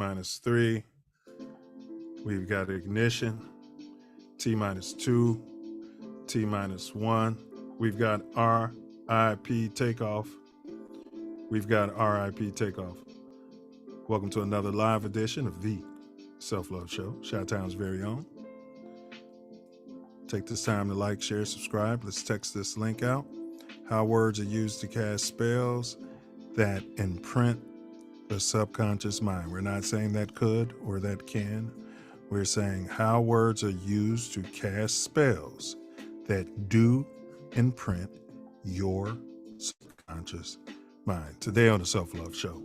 -3. We've got ignition, T-2, T-1. We've got RIP takeoff. We've got RIP takeoff. Welcome to another live edition of the Self Love Show, Chi-Town's very own. Take this time to like, share, subscribe. Let's text this link out. How words are used to cast spells that imprint the subconscious mind. We're not saying that could or that can. We're saying how words are used to cast spells that do imprint your subconscious mind. Today on the Self Love Show.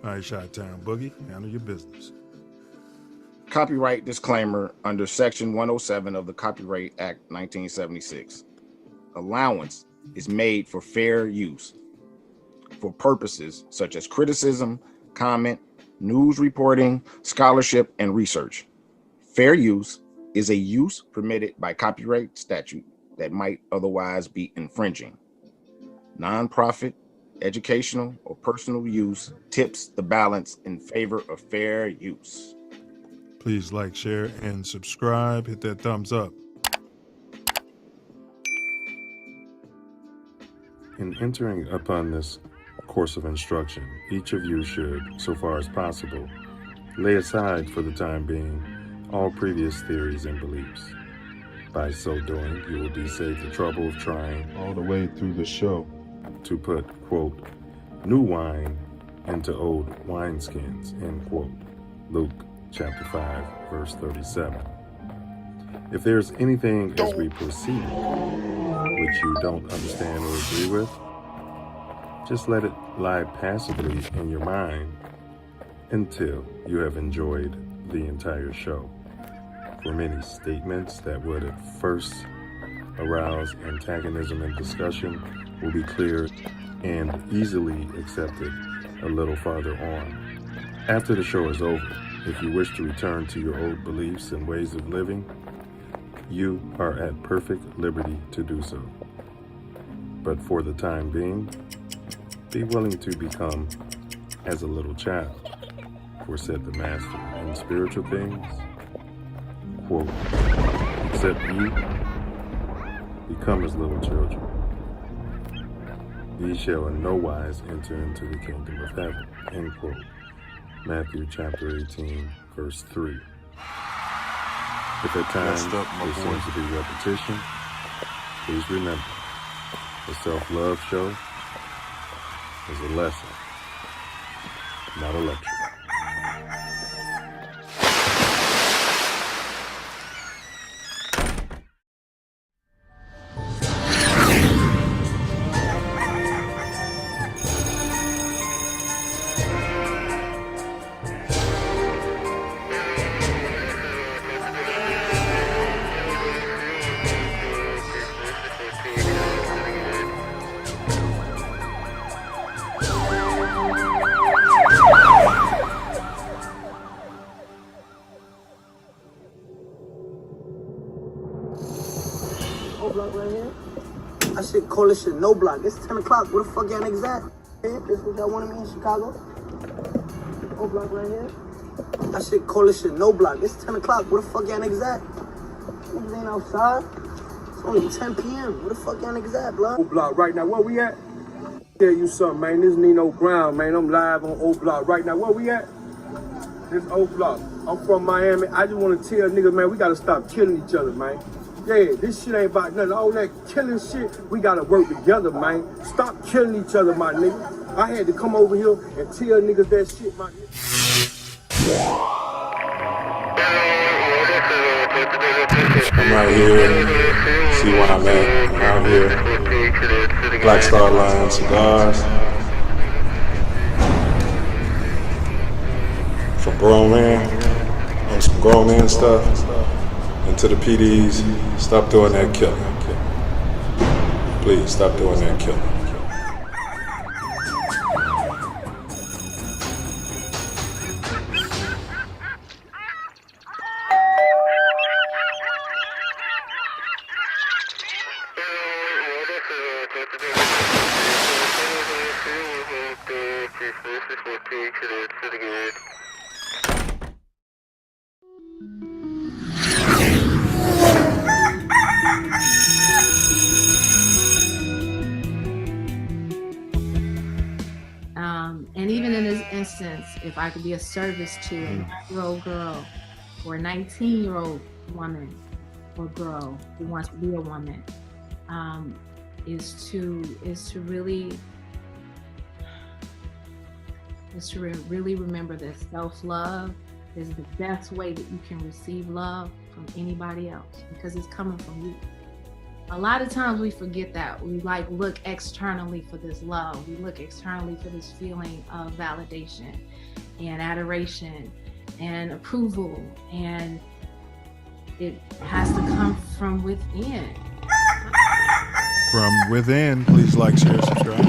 All right, Chi-Town Boogie, handle your business. Copyright disclaimer under Section 107 of the Copyright Act 1976. Allowance is made for fair use for purposes such as criticism, comment, news reporting, scholarship, and research. Fair use is a use permitted by copyright statute that might otherwise be infringing. Nonprofit, educational, or personal use tips the balance in favor of fair use. Please like, share, and subscribe. Hit that thumbs up. In entering upon this course of instruction, each of you should, so far as possible, lay aside for the time being all previous theories and beliefs. By so doing, you will be saved the trouble of trying all the way through the show to put, quote, new wine into old wineskins, end quote. Luke chapter 5, verse 37. If there's anything as we proceed which you don't understand or agree with, just let it lie passively in your mind until you have enjoyed the entire show. For many statements that would at first arouse antagonism and discussion will be clear and easily accepted a little farther on. After the show is over, if you wish to return to your old beliefs and ways of living, you are at perfect liberty to do so. But for the time being, be willing to become as a little child, for said the Master in spiritual things, quote, except ye become as little children, ye shall in no wise enter into the kingdom of heaven, end quote. Matthew chapter 18, verse 3. If at times there seems to be repetition, please remember, the Self Love Show is a lesson, not a lecture. Block right here. I should call this shit no block. It's 10 o'clock. Where the fuck y'all niggas at? This is what y'all wanted me in Chicago. O block right here. I should call this shit no block. It's 10 o'clock. Where the fuck y'all niggas at? Niggas ain't outside. It's only 10 p.m. Where the fuck y'all niggas at, blood? O block right now. Where we at? Tell you something, man. This Nino Brown, man. I'm live on O block right now. Where we at? This O block. I'm from Miami. I just want to tell niggas, man, we gotta stop killing each other, man. Yeah, this shit ain't about nothing. All that killing shit, we gotta work together, man. Stop killing each other, my nigga. I had to come over here and tell niggas that shit, my nigga. I'm right here. See where I'm at. I'm out here. Black Star Line cigars. For grown man. On some grown man stuff. And to the PDs, stop doing that killing. Please, stop doing that killing. if I could be a service to a 9-year-old girl or a 19-year-old woman or girl who wants to be a woman, is to really remember that self-love is the best way that you can receive love from anybody else, because it's coming from you. A lot of times we forget that. We look externally for this love. We look externally for this feeling of validation and adoration and approval, and it has to come from within. From within, please like, share, subscribe.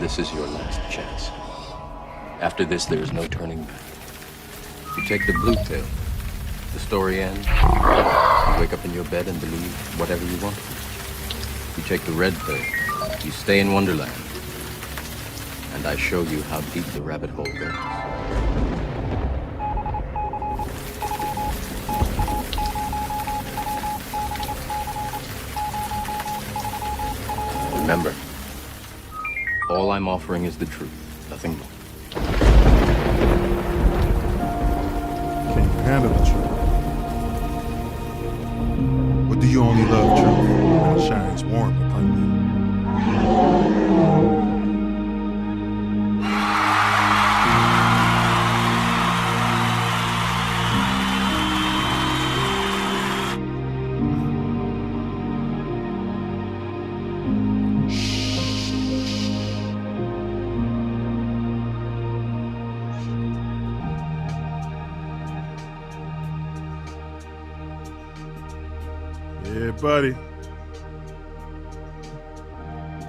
This is your last chance. After this, there is no turning back. You take the blue pill, the story ends. You wake up in your bed and believe whatever you want. You take the red pill, you stay in Wonderland. And I show you how deep the rabbit hole goes. Remember, all I'm offering is the truth, nothing more. Can you handle the truth? Or do you only love truth when it shines warm upon you? Yeah, buddy.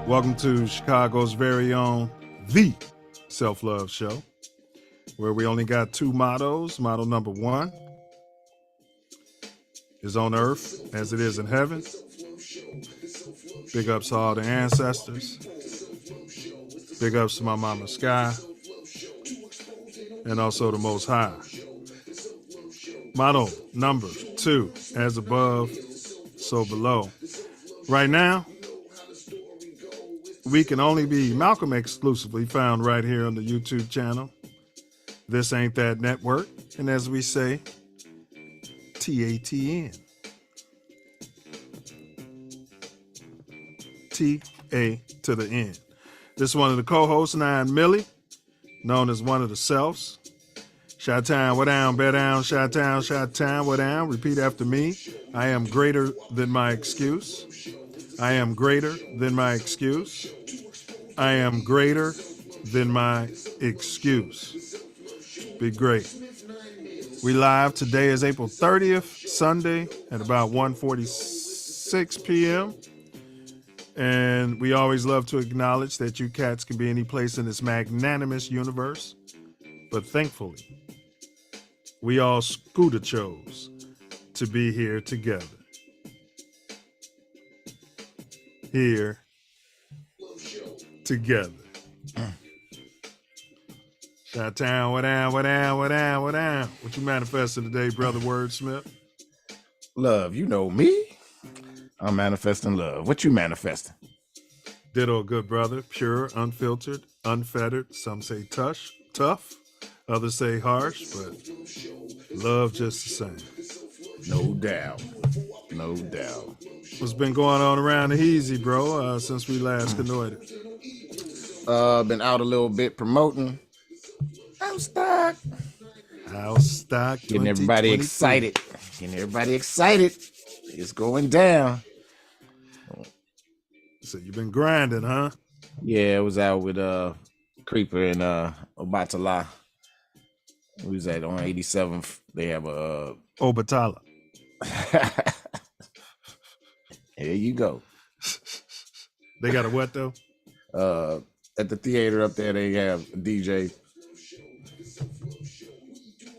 Welcome to Chicago's very own, the Self Love Show, where we only got two mottos. Motto number one is on earth as it is in heaven. Big ups to all the ancestors. Big ups to my mama Sky. And also the Most High. Motto number two, as above, so below. Right now, we can only be Malcolm exclusively found right here on the YouTube channel. This Ain't That Network. And as we say, TATN. T-A to the N. This is one of the co-hosts, 9 Millie, known as one of the selves. Chi-Town, what down, bear down, Chi-Town, Chi-Town, what down. Repeat after me. I am greater than my excuse. I am greater than my excuse. I am greater than my excuse. Be great. We live. Today is April 30th, Sunday, at about 1:46 p.m. And we always love to acknowledge that you cats can be any place in this magnanimous universe. But thankfully, we all Scooter chose to be here together. Here together. Chi-Town, what down, what down, what down, what down? What you manifesting today, brother Wordsmith? Love, you know me. I'm manifesting love. What you manifesting? Ditto, good brother. Pure, unfiltered, unfettered. Some say tough. Others say harsh, but love just the same. No doubt. No doubt. What's been going on around the Easy, bro, since we last canoided? Been out a little bit promoting. House stock. House stock. Getting everybody excited. It's going down. So you've been grinding, huh? Yeah, I was out with Creeper and Obatala. We was at on 87th. They have a Obatala. There you go. They got a what though? At the theater up there, they have a DJ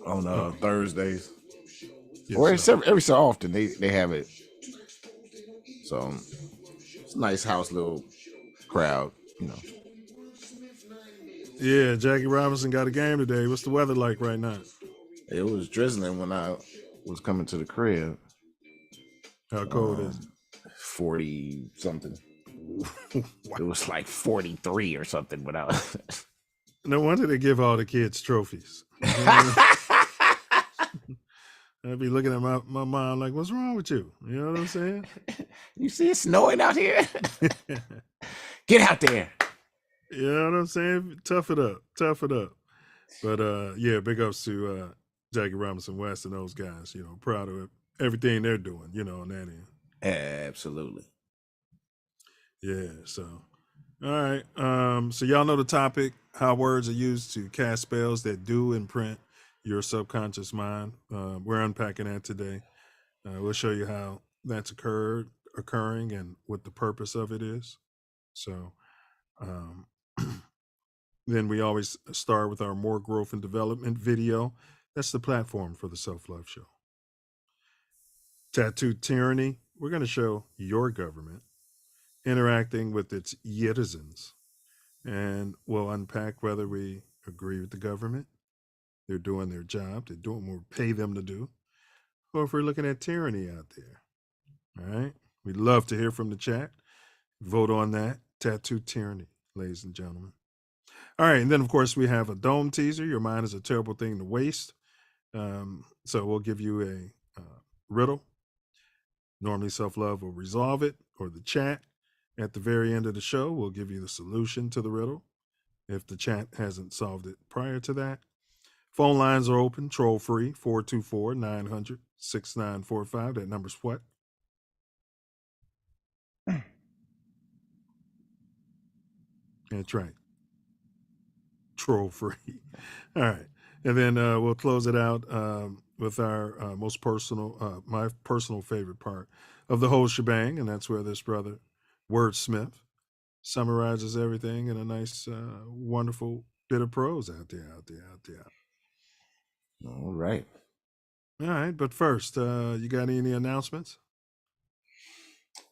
on Thursdays. Yes, Or sir. every so often they have it. So it's a nice house little crowd, you know. Yeah, Jackie Robinson got a game today. What's the weather like right now? It was drizzling when I was coming to the crib. How cold is 40 something. it? It was like 43 or something when I was. No wonder they give all the kids trophies. I'd be looking at my mom like, what's wrong with you? You know what I'm saying? You see it snowing out here? Get out there. You know what I'm saying? Tough it up. But yeah, big ups to Jackie Robinson West and those guys. You know, proud of everything they're doing, you know, on that end. Absolutely. Yeah, so all right. So y'all know the topic, how words are used to cast spells that do imprint your subconscious mind. We're unpacking that today. We'll show you how that's occurring and what the purpose of it is. So then we always start with our more growth and development video. That's the platform for the Self Luv Show. Tattoo tyranny. We're going to show your government interacting with its citizens. And we'll unpack whether we agree with the government, they're doing their job, they're doing what we pay them to do, or if we're looking at tyranny out there. All right. We'd love to hear from the chat. Vote on that. Tattoo tyranny, ladies and gentlemen. All right. And then, of course, we have a dome teaser. Your mind is a terrible thing to waste. So we'll give you a riddle. Normally, Self Love will resolve it, or the chat. At the very end of the show, we'll give you the solution to the riddle if the chat hasn't solved it prior to that. Phone lines are open, troll free, 424-900-6945. That number's what? That's right. Troll free. All right. And then we'll close it out with our my personal favorite part of the whole shebang. And that's where this brother, Wordsmith, summarizes everything in a nice, wonderful bit of prose out there. All right. All right. But first, you got any announcements?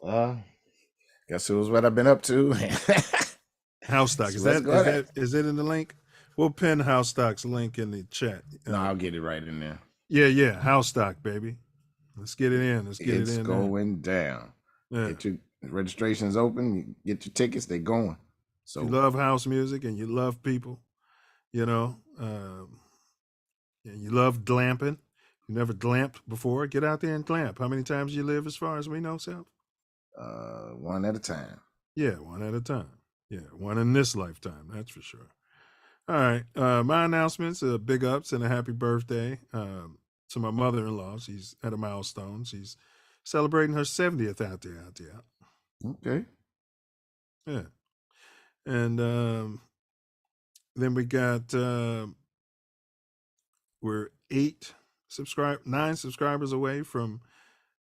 Guess who's what I've been up to. House Stock. Is it in the link? We'll pin House Stock's link in the chat. No, I'll get it right in there. Yeah. House Stock, baby. Let's get it in. It's going down. Yeah. Get your registrations open. You get your tickets. They're going. So you love house music and you love people, you know, and you love glamping. You never glamped before. Get out there and glamp. How many times you live as far as we know, Self? One at a time. Yeah, one at a time. Yeah, one in this lifetime, that's for sure. All right. My announcements, big ups and a happy birthday to my mother-in-law. She's at a milestone. She's celebrating her 70th out there. Okay. Yeah. And then we got, we're 9 subscribers away from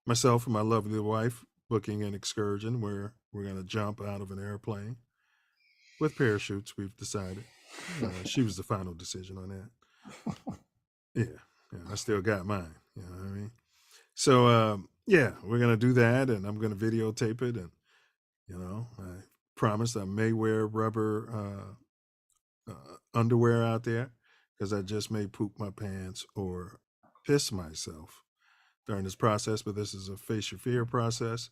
myself and my lovely wife booking an excursion where we're going to jump out of an airplane with parachutes, we've decided. She was the final decision on that. Yeah, I still got mine. You know what I mean? So, yeah, we're going to do that, and I'm going to videotape it. And, you know, I promised I may wear rubber underwear out there because I just may poop my pants or piss myself during this process. But this is a face your fear process.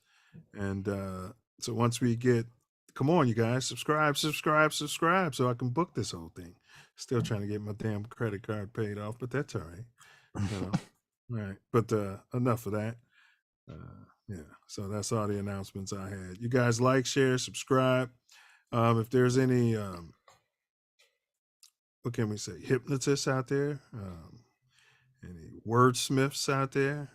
And so once we get, come on, you guys, subscribe so I can book this whole thing. Still trying to get my damn credit card paid off, but that's all right. You know? All right. But enough of that. Yeah. So that's all the announcements I had. You guys like, share, subscribe. If there's any, what can we say, hypnotists out there, any wordsmiths out there,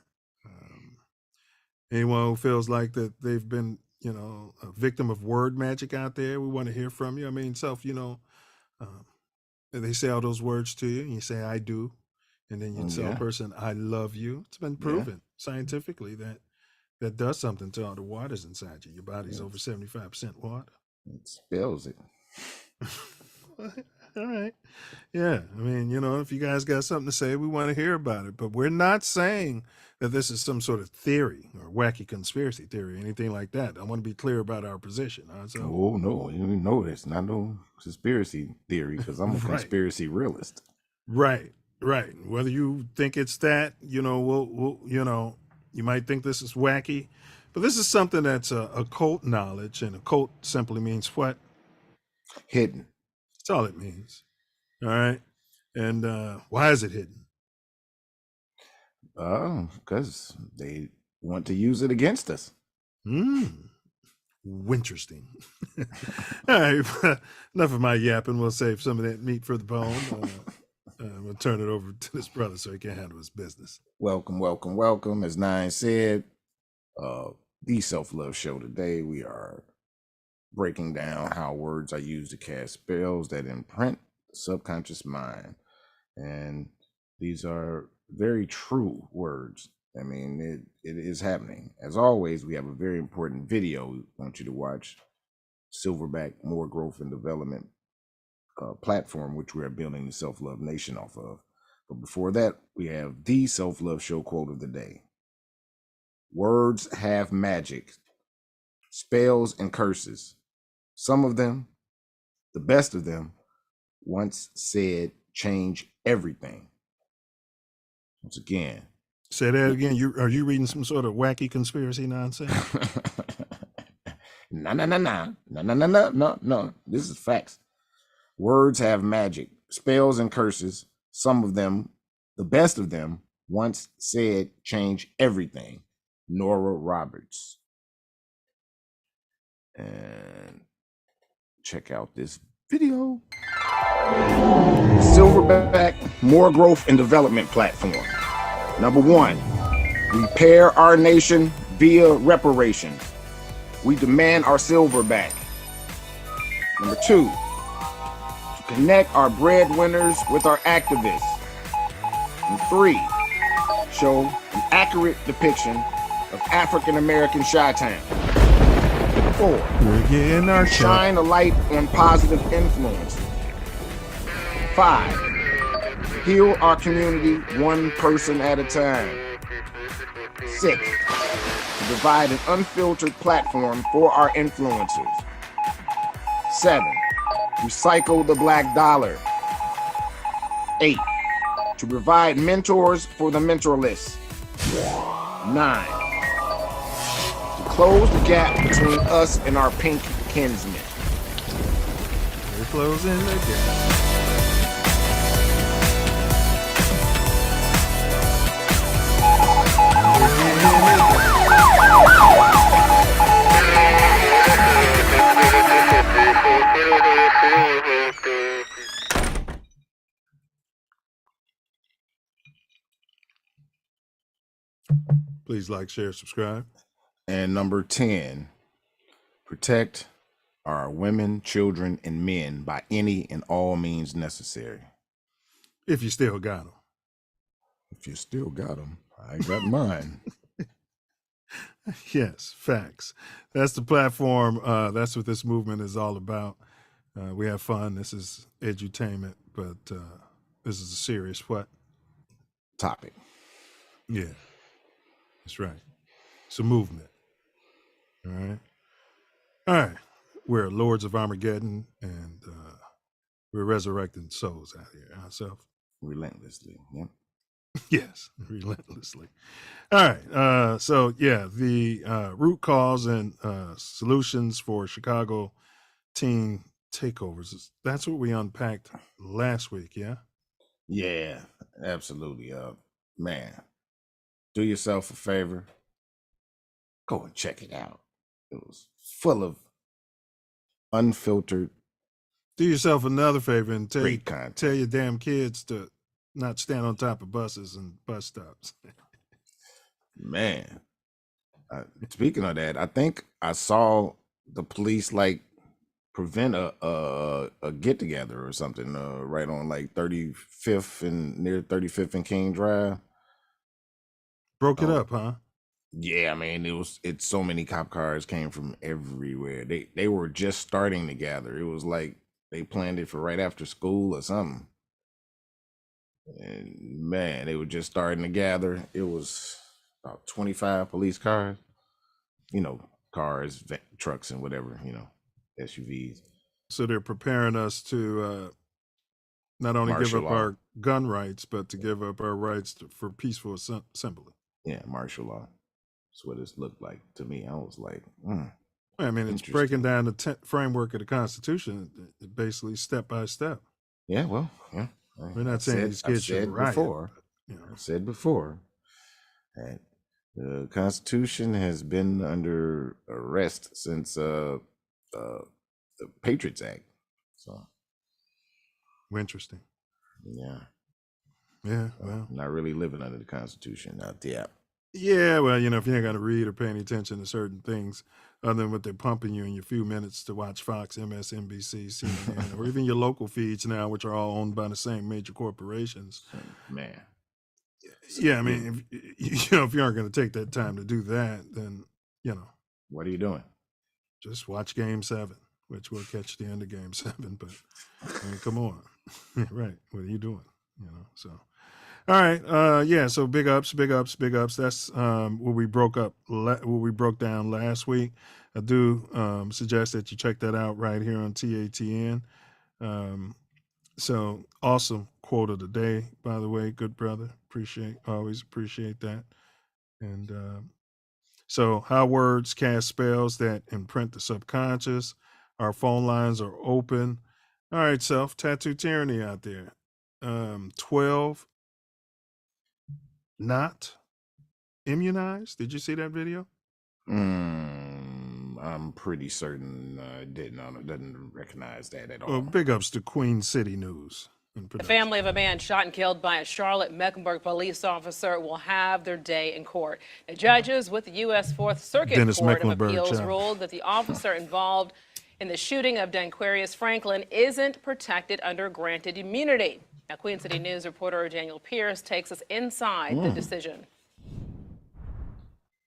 anyone who feels like that they've been, you know, a victim of word magic out there, we want to hear from you. I mean, Self, you know, they say all those words to you and you say, I do. And then you tell a person, I love you. It's been proven scientifically that does something to all the waters inside you. Your body's over 75% water. It spells it. All right. Yeah. I mean, if you guys got something to say, we want to hear about it. But we're not saying that this is some sort of theory or wacky conspiracy theory, anything like that. I want to be clear about our position. So, Oh, no. You know it's not no conspiracy theory because I'm a Right. conspiracy realist. Right. Right. Whether you think it's that, we'll you might think this is wacky, but this is something that's occult knowledge, and occult simply means what? Hidden. That's all it means. All right. And why is it hidden? Because they want to use it against us. Interesting. All right. Enough of my yapping. We'll save some of that meat for the bone. We'll turn it over to this brother so he can handle his business. Welcome, welcome, welcome. As Nine said, the Self Love Show today, we are breaking down how words are used to cast spells that imprint the subconscious mind. And these are very true words. I mean, it is happening. As always, we have a very important video we want you to watch. Silverback More Growth and Development platform, which we are building the Self Love Nation off of. But before that, we have the Self Love Show quote of the day. Words have magic, spells and curses. Some of them, the best of them, once said change everything. Once again. Say that again. Are you reading some sort of wacky conspiracy nonsense? No. This is facts. Words have magic, spells and curses. Some of them, the best of them, once said change everything. Nora Roberts. And check out this video. Silverback More Growth and Development platform. Number 1, repair our nation via reparations. We demand our silver back. Number 2, to connect our breadwinners with our activists. And 3, show an accurate depiction of African American Chi-Town. 4, we're getting our shine a light on positive influence. 5, heal our community one person at a time. 6, to provide an unfiltered platform for our influencers. 7, recycle the black dollar. 8, to provide mentors for the mentorless. 9, to close the gap between us and our pink kinsmen. We're closing the gap. Please like, share, subscribe. And number 10, protect our women, children, and men by any and all means necessary. If you still got them. If you still got them, I got mine. Yes, facts. That's the platform. That's what this movement is all about. We have fun. This is edutainment, but this is a serious what? Topic. Yeah, that's right. It's a movement. All right. All right. We're Lords of Armageddon, and we're resurrecting souls out here ourselves. Relentlessly. Yeah. Yes, relentlessly. All right. So, yeah, the root cause and solutions for Chicago teen takeovers. That's what we unpacked last week, yeah? Yeah, absolutely. Man, do yourself a favor. Go and check it out. It was full of unfiltered. Do yourself another favor and tell your damn kids to not stand on top of buses and bus stops. Man, speaking of that, I think I saw the police prevent a get together or something right on 35th and near 35th and King Drive. Broke it up, huh? Yeah, I mean it's so many cop cars came from everywhere. They were just starting to gather. It was like they planned it for right after school or something. And man, they were just starting to gather. It was about 25 police cars, cars, trucks, and whatever, SUVs. So they're preparing us to not only Martial give up law. our gun rights, but to give up our rights for peaceful assembly. Yeah, martial law. That's what it looked like to me. I was like, I mean, it's breaking down the framework of the Constitution, basically step by step. Yeah, well, yeah. We're not saying these kids should riot. I've said before that the Constitution has been under arrest since the Patriots Act. So interesting. Yeah. Yeah, well. Not really living under the Constitution out there. Yeah, well, if you ain't got to read or pay any attention to certain things other than what they're pumping you in your few minutes to watch Fox, MSNBC, CNN, or even your local feeds now, which are all owned by the same major corporations. Man. Yeah, I mean, if you aren't going to take that time to do that, then, What are you doing? Just watch Game 7, which will catch the end of Game 7, but, I mean, come on. Right, what are you doing? So. All right, yeah. So big ups. That's what we broke down last week. I do suggest that you check that out right here on TATN. So awesome quote of the day, by the way, good brother. Always appreciate that. And so how words cast spells that imprint the subconscious. Our phone lines are open. All right, Self, tattoo tyranny out there. 12. Not immunized. Did you see that video? I'm pretty certain I didn't recognize that at all. Well, big ups to Queen City News. The family of a man shot and killed by a Charlotte Mecklenburg police officer will have their day in court. The judges with the U.S. Fourth Circuit Court of Appeals ruled that the officer involved in the shooting of Danquarius Franklin isn't protected under granted immunity. Now, Queen City News reporter Daniel Pierce takes us inside the decision.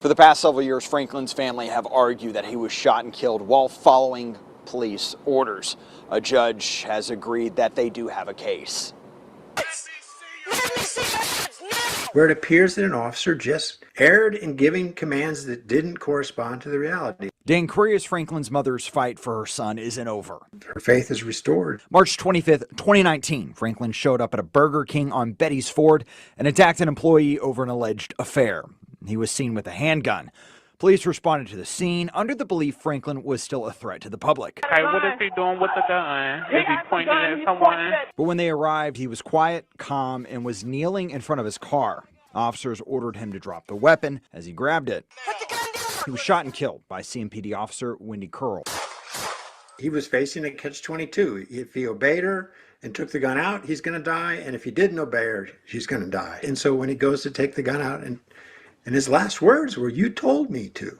For the past several years, Franklin's family have argued that he was shot and killed while following police orders. A judge has agreed that they do have a case. Where it appears that an officer just erred in giving commands that didn't correspond to the reality. Danquarius Franklin's mother's fight for her son isn't over. Her faith is restored. March 25th, 2019, Franklin showed up at a Burger King on Betty's Ford and attacked an employee over an alleged affair. He was seen with a handgun. Police responded to the scene under the belief Franklin was still a threat to the public. Okay, what is he doing with the gun? Is he pointing at someone? But when they arrived, he was quiet, calm, and was kneeling in front of his car. Officers ordered him to drop the weapon as he grabbed it. He was shot and killed by CMPD officer Wendy Curl. He was facing a catch-22. If he obeyed her and took the gun out, he's going to die. And if he didn't obey her, she's going to die. And so when he goes to take the gun out, and his last words were, "You told me to."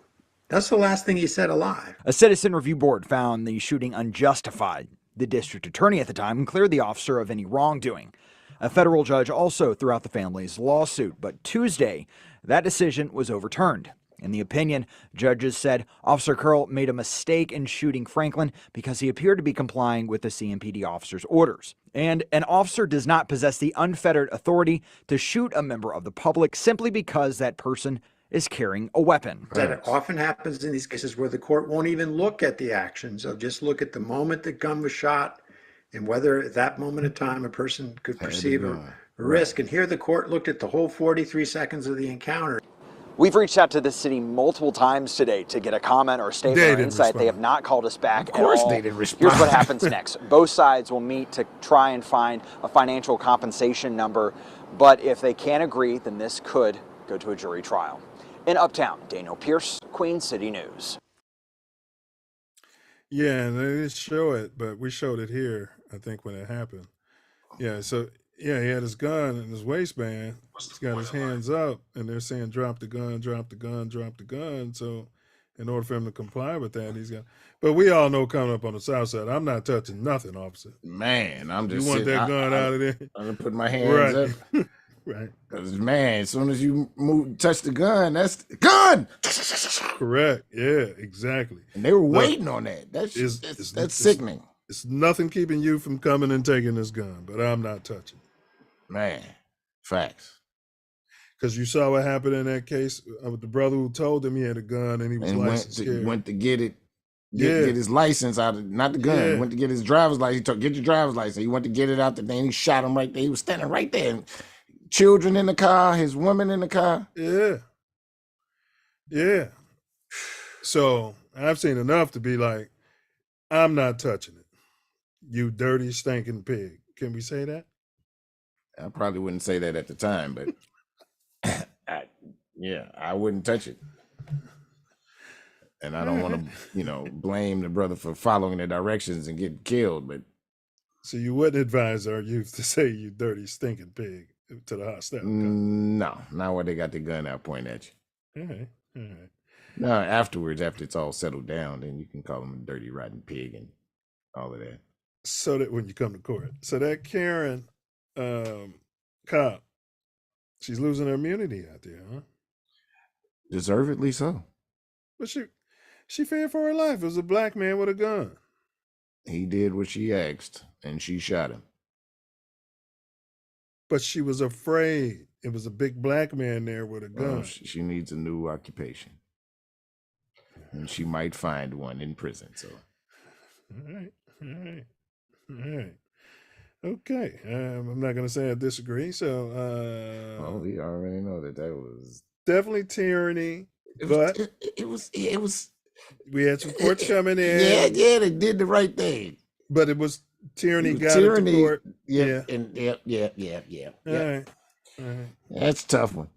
That's the last thing he said alive. A citizen review board found the shooting unjustified. The district attorney at the time cleared the officer of any wrongdoing. A federal judge also threw out the family's lawsuit, but Tuesday, that decision was overturned. In the opinion, judges said Officer Curl made a mistake in shooting Franklin because he appeared to be complying with the CMPD officer's orders. And an officer does not possess the unfettered authority to shoot a member of the public simply because that person is carrying a weapon. That often happens in these cases where the court won't even look at the actions of just look at the moment the gun was shot and whether at that moment in time a person could perceive a risk. And here the court looked at the whole 43 seconds of the encounter. We've reached out to the city multiple times today to get a comment or statement or insight. They have not called us back at all. Of course they didn't respond. Here's what happens next. Both sides will meet to try and find a financial compensation number, but if they can't agree, then this could go to a jury trial. In Uptown, Daniel Pierce, Queen City News. Yeah, they didn't show it, but we showed it here, I think, when it happened. Yeah, so, yeah, he had his gun in his waistband. He's got his hands up, and they're saying, drop the gun, drop the gun, drop the gun. So in order for him to comply with that, he's got... But we all know coming up on the south side, I'm not touching nothing, officer. Man, I'm just You want that gun out of there? I'm going to put my hands up. Right. Because, man, as soon as you touch the gun, that's the gun. Correct. Yeah, exactly. And they were waiting on that. That's sickening. It's nothing keeping you from coming and taking this gun, but I'm not touching it. Man, facts. Because you saw what happened in that case with the brother who told him he had a gun and he was license scared. Went to get it. Get his license out of, not the gun. He went to get his driver's license. He told, get your driver's license. He went to get it out the thing. He shot him right there. He was standing right there. And children in the car, his woman in the car. Yeah. Yeah. So I've seen enough to be like, I'm not touching it. You dirty, stinking pig. Can we say that? I probably wouldn't say that at the time, but I wouldn't touch it. And I don't want to, blame the brother for following the directions and getting killed. But so you wouldn't advise our youth to say "you dirty, stinking pig" to the hostile? No, not when they got the gun out pointing at you. All right. No, afterwards, after it's all settled down, then you can call them a dirty, rotten pig and all of that. So that when you come to court, so that Karen cop, she's losing her immunity out there, huh? Deservedly so. But she feared for her life. It was a black man with a gun. He did what she asked, and she shot him. But she was afraid. It was a big black man there with a gun. She needs a new occupation. And she might find one in prison. So, all right. Okay, I'm not going to say I disagree. So, we already know that was definitely tyranny. It was. We had some courts coming in. Yeah, they did the right thing. But it was tyranny. Got into court. Yeah. All right. That's a tough one.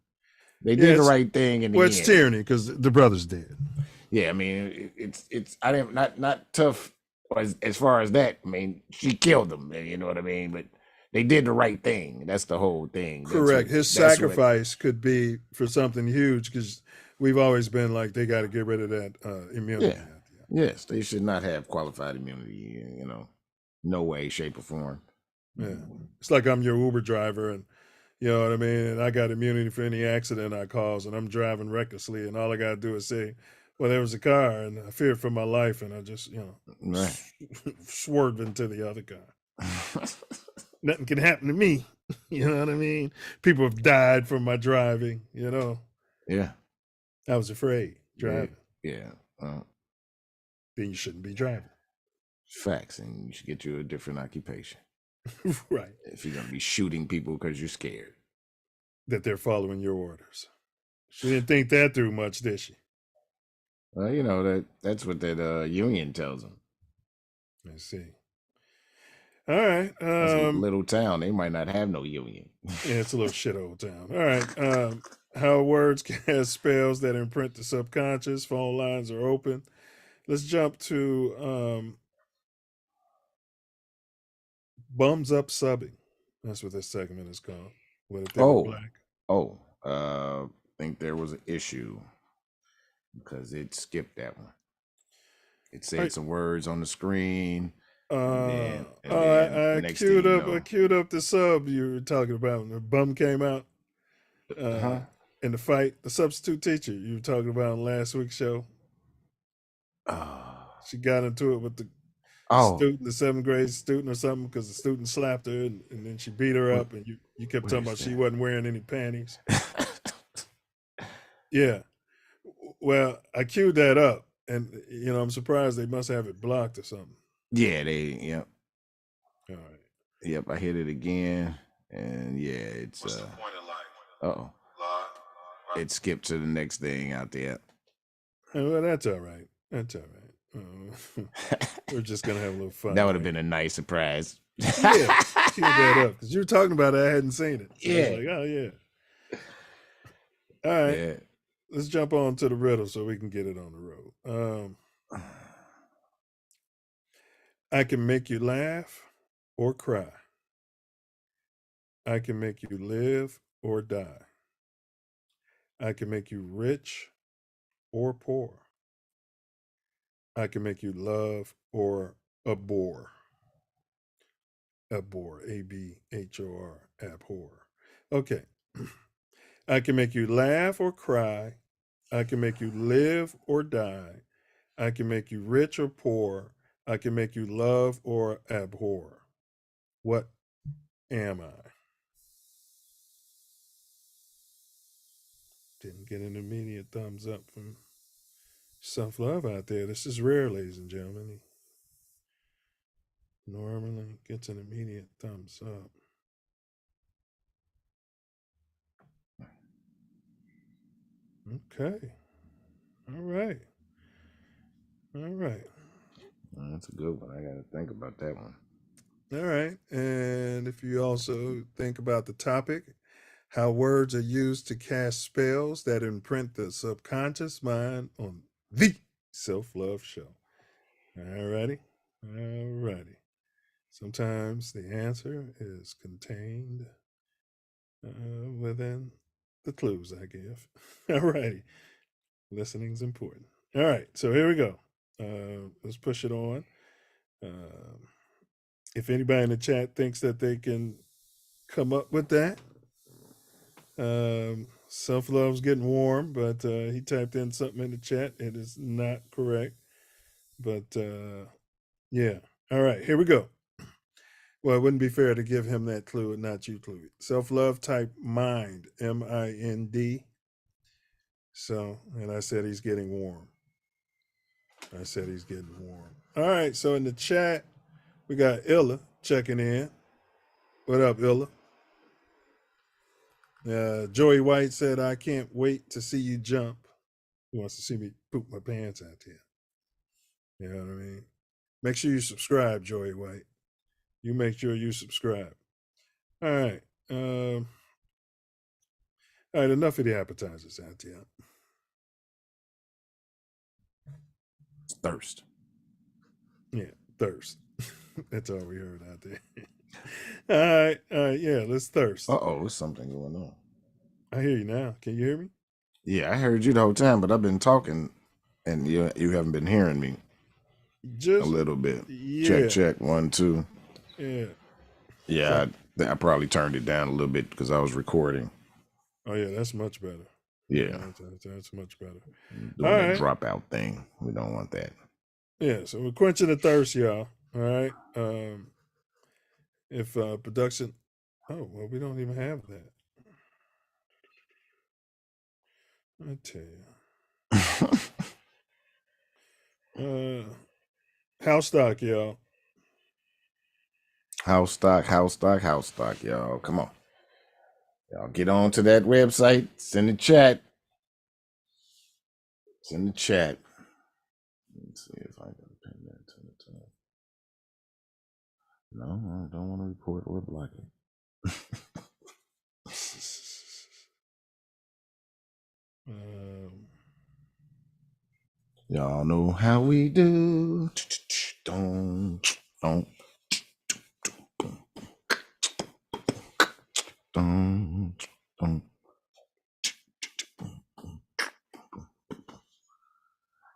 They did the right thing in the end. It's tyranny because the brother's dead. Yeah, I mean, it's I didn't not tough as far as that. I mean, she killed them, you know what I mean? But they did the right thing. That's the whole thing. Correct. His sacrifice could be for something huge because we've always been like they got to get rid of that immunity. Yeah. Yes, they should not have qualified immunity. No way, shape, or form. Yeah, it's like I'm your Uber driver, and you know what I mean. And I got immunity for any accident I cause, and I'm driving recklessly, and all I got to do is say, well, there was a car and I feared for my life. And I just, swerved into the other car. Nothing can happen to me. You know what I mean? People have died from my driving, Yeah. I was afraid driving. Yeah. Then you shouldn't be driving. Facts. And you should get you a different occupation. Right. If you're going to be shooting people because you're scared. That they're following your orders. She didn't think that through much, did she? Well, that's what that union tells them. I see. All right. It's a little town. They might not have no union. Yeah, it's a little shithole town. All right. How words cast spells that imprint the subconscious. Phone lines are open. Let's jump to bums up subbing. That's what this segment is called. What if they were black? I think there was an issue. Because it skipped that one. It said some words on the screen. I queued up the sub you were talking about when the bum came out in the fight. The substitute teacher you were talking about on last week's show. She got into it with the student, the 7th grade student or something, because the student slapped her and then she beat her up, and you kept talking about she wasn't wearing any panties. Yeah. Well, I queued that up, and I'm surprised they must have it blocked or something. Yeah, All right. Yep, I hit it again, and it's. What's the point of life? It skipped to the next thing out there. Well, that's all right. We're just gonna have a little fun. That would have been a nice surprise. Yeah, queued that up because you were talking about it. I hadn't seen it. So I was like, oh yeah. All right. Yeah. Let's jump on to the riddle so we can get it on the road. I can make you laugh or cry. I can make you live or die. I can make you rich or poor. I can make you love or abhor. Abhor, A-B-H-O-R, abhor. Okay. I can make you laugh or cry. I can make you live or die. I can make you rich or poor. I can make you love or abhor. What am I? Didn't get an immediate thumbs up from Self Love out there. This is rare, ladies and gentlemen. He normally gets an immediate thumbs up. Okay. All right. All right. That's a good one. I got to think about that one. All right. And if you also think about the topic, how words are used to cast spells that imprint the subconscious mind on the Self Love Show. All righty. All righty. Sometimes the answer is contained within the clues I give. All righty. Listening's important. All right. So here we go. Let's push it on. If anybody in the chat thinks that they can come up with that, Self Love's getting warm, but he typed in something in the chat. It is not correct. But yeah. All right, here we go. Well, it wouldn't be fair to give him that clue and not you clue. Self Love type mind, MIND. So, and I said he's getting warm. I said he's getting warm. All right, so in the chat, we got Illa checking in. What up, Illa? Joey White said, I can't wait to see you jump. He wants to see me poop my pants out there. You know what I mean? Make sure you subscribe, Joey White. You make sure you subscribe. All right. All right, enough of the appetizers out there. It's thirst. Yeah, thirst. That's all we heard out there. All right, yeah, let's thirst. Uh-oh, there's something going on. I hear you now. Can you hear me? Yeah, I heard you the whole time, but I've been talking, and you haven't been hearing me. Just a little bit. Yeah. Check, 1, 2. Yeah. Yeah, I probably turned it down a little bit because I was recording. Oh, yeah, that's much better. Yeah. That's much better. Doing that dropout thing. We don't want that. Yeah, so we're quenching the thirst, y'all. All right. If production, oh, well, we don't even have that. I tell you. House stock, y'all. House stock, y'all. Come on. Y'all get on to that website. It's in the chat. It's in the chat. Let's see if I can pin that to the top. No, I don't want to report or block it. Y'all know how we do.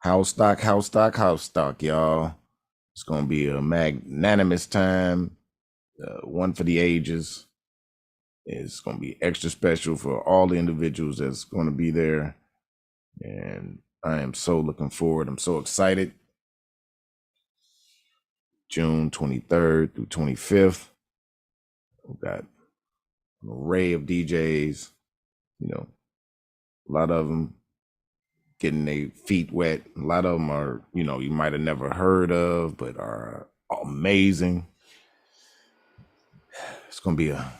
House stock, y'all. It's gonna be a magnanimous time, one for the ages. It's gonna be extra special for all the individuals that's gonna be there, and I am so looking forward. I'm so excited. June 23rd through 25th. We've got an array of DJs, you know, a lot of them getting their feet wet. A lot of them are, you know, you might have never heard of, but are amazing. It's going to be a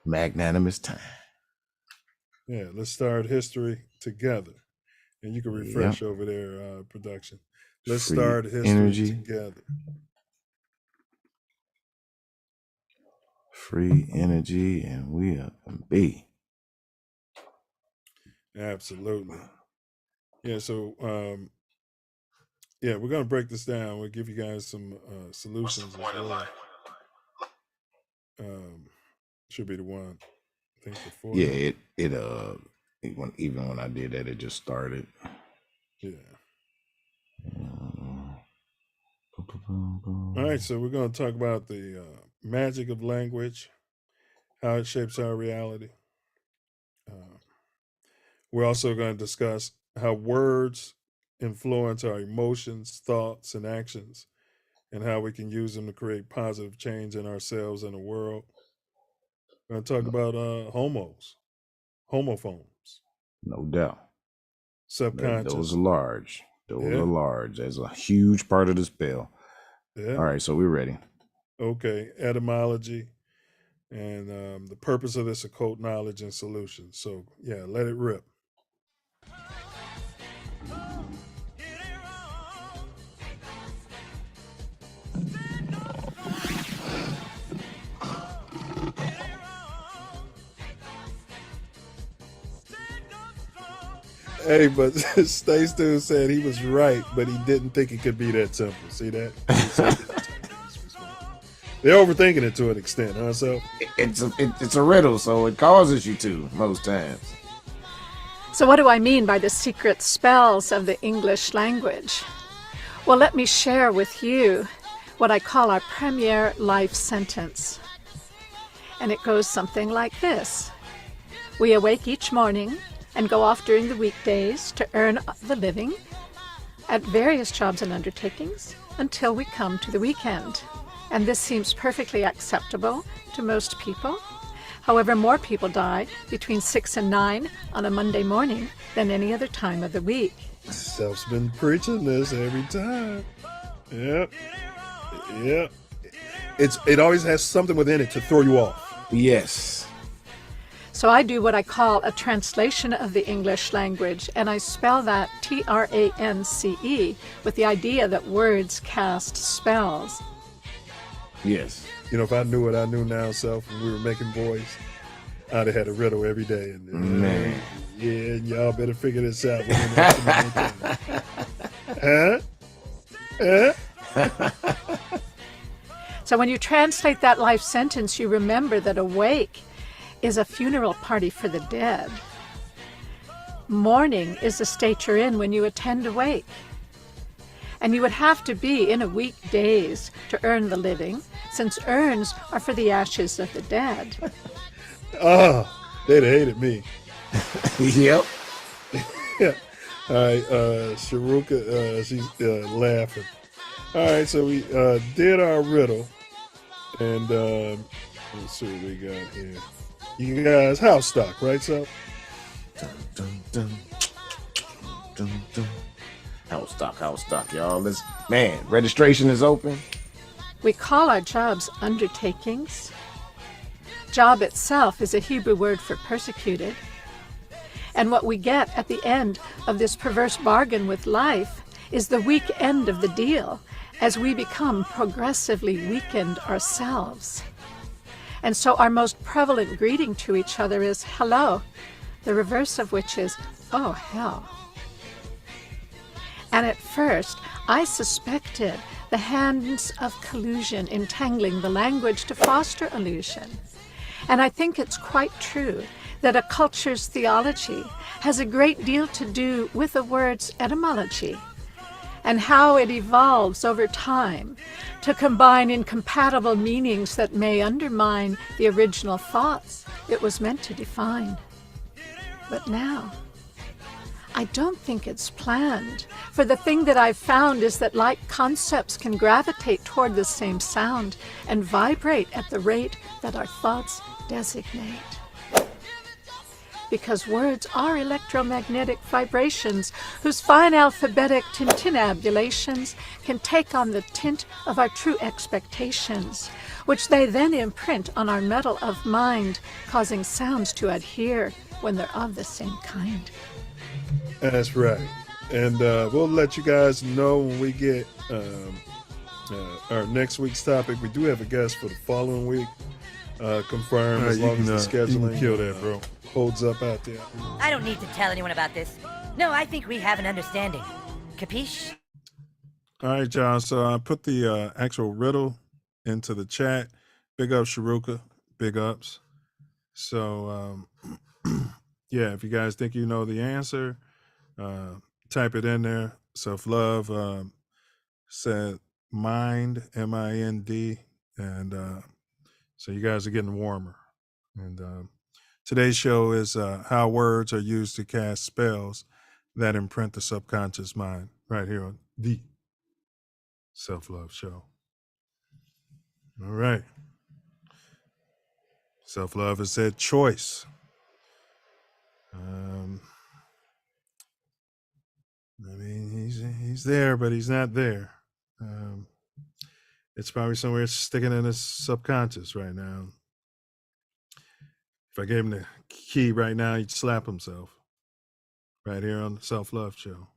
magnanimous time. Yeah, let's start history together. And you can refresh over there, production. Let's start history together. Free energy, and we are going to be. Absolutely. Yeah, so, yeah, we're going to break this down. We'll give you guys some solutions as well. Should be the one, I think, before. Yeah, even when I did that, it just started. Yeah. All right, so we're going to talk about the magic of language, how it shapes our reality. We're also going to discuss how words influence our emotions, thoughts, and actions, and how we can use them to create positive change in ourselves and the world. We're going to talk about homophones, No doubt. subconscious. Those are large. Those Yeah. are large. That's a huge part of the spell. Yeah. All right, so we're ready. Okay, etymology and the purpose of this occult knowledge and solutions. So, yeah, let it rip. Hey, but Stay Stu said he was right, but he didn't think it could be that simple. See that? They're overthinking it to an extent, huh? So It's a riddle, so it causes you to most times. So what do I mean by the secret spells of the English language? Well, let me share with you what I call our premier life sentence. And it goes something like this. We awake each morning and go off during the weekdays to earn the living at various jobs and undertakings until we come to the weekend. And this seems perfectly acceptable to most people. However, more people die between 6 and 9 on a Monday morning than any other time of the week. Self's been preaching this every time. Yep. It always has something within it to throw you off. Yes. So I do what I call a translation of the English language, and I spell that Trance, with the idea that words cast spells. Yes. You know, if I knew what I knew now, Self, when we were making boys, I'd have had a riddle every day. And man. Yeah, y'all better figure this out. Huh? So when you translate that life sentence, you remember that awake is a funeral party for the dead. Mourning is the state you're in when you attend a wake. And you would have to be in a weekdays to earn the living, since urns are for the ashes of the dead. Oh, they'd have hated me. Yep. Yeah. All right, Sharuka, she's laughing. All right, so we did our riddle, and let's see what we got here. You guys, house stock, right, so? Dun, dun, dun. Dun, dun. House stock, y'all. Registration is open. We call our jobs undertakings. Job itself is a Hebrew word for persecuted. And what we get at the end of this perverse bargain with life is the weak end of the deal as we become progressively weakened ourselves. And so our most prevalent greeting to each other is hello, the reverse of which is, oh, hell. And at first, I suspected the hands of collusion entangling the language to foster illusion. And I think it's quite true that a culture's theology has a great deal to do with the word's etymology and how it evolves over time to combine incompatible meanings that may undermine the original thoughts it was meant to define. But now, I don't think it's planned, for the thing that I've found is that like concepts can gravitate toward the same sound and vibrate at the rate that our thoughts designate. Because words are electromagnetic vibrations whose fine alphabetic tintinnabulations can take on the tint of our true expectations, which they then imprint on our metal of mind, causing sounds to adhere when they're of the same kind. That's right. And we'll let you guys know when we get our next week's topic. We do have a guest for the following week confirmed, as long as the scheduling kill that, bro. Holds up out there. I don't need to tell anyone about this. No, I think we have an understanding. Capiche? All right, John. So I put the actual riddle into the chat. Big up, Sharuka. Big ups. So, yeah, if you guys think you know the answer, type it in there. Self Love said mind, M-I-N-D. And so you guys are getting warmer. And today's show is how words are used to cast spells that imprint the subconscious mind, right here on the Self Love Show. All right. Self-love is that choice. I mean, he's there, but he's not there. It's probably somewhere sticking in his subconscious right now. If I gave him the key right now, he'd slap himself right here on the Self Love Show.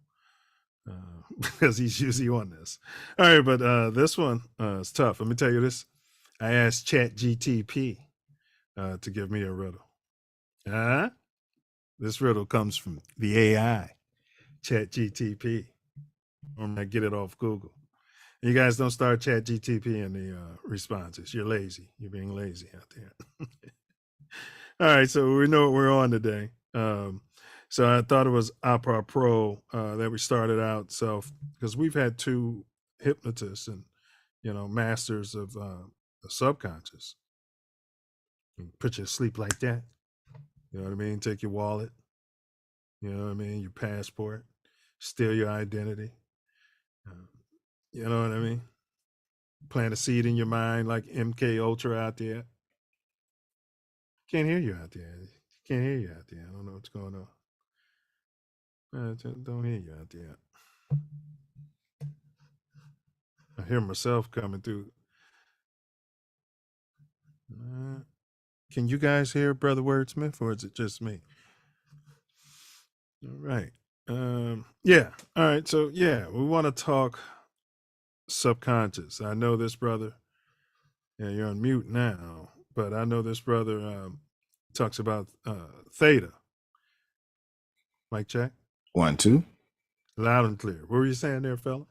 Because he's usually on this. All right, but this one is tough. Let me tell you this. I asked ChatGTP to give me a riddle. This riddle comes from the AI, ChatGTP. I'm going to get it off Google. You guys don't start ChatGTP in the responses. You're lazy. You're being lazy out there. All right, so we know what we're on today. So I thought it was apropos that we started out self, because we've had two hypnotists and, masters of the subconscious. Put you to sleep like that. You know what I mean? Take your wallet. You know what I mean? Your passport. Steal your identity. You know what I mean? Plant a seed in your mind like MK Ultra out there. Can't hear you out there. Can't hear you out there. I don't know what's going on. Don't hear you out there. I hear myself coming through. Can you guys hear Brother Wordsmith, or is it just me? All right. Yeah. All right. So, yeah, we want to talk subconscious. I know this brother. Yeah, you're on mute now, but I know this brother talks about theta. Mic check. 1, 2. Loud and clear. What were you saying there, fella?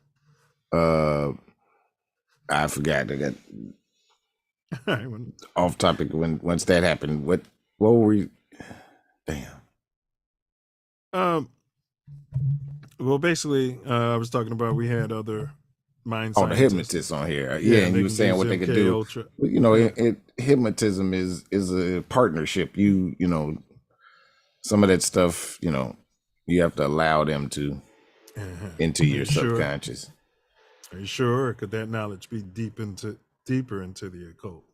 I forgot. I got All right, off topic. Once that happened, what were we? Damn. Well, basically, I was talking about we had other mind the scientists. hypnotists on here. Yeah, and you were saying what they could do. Ultra. Hypnotism is a partnership. You know, some of that stuff, you have to allow them to into your subconscious. Are you sure? Or could that knowledge be deeper into the occult?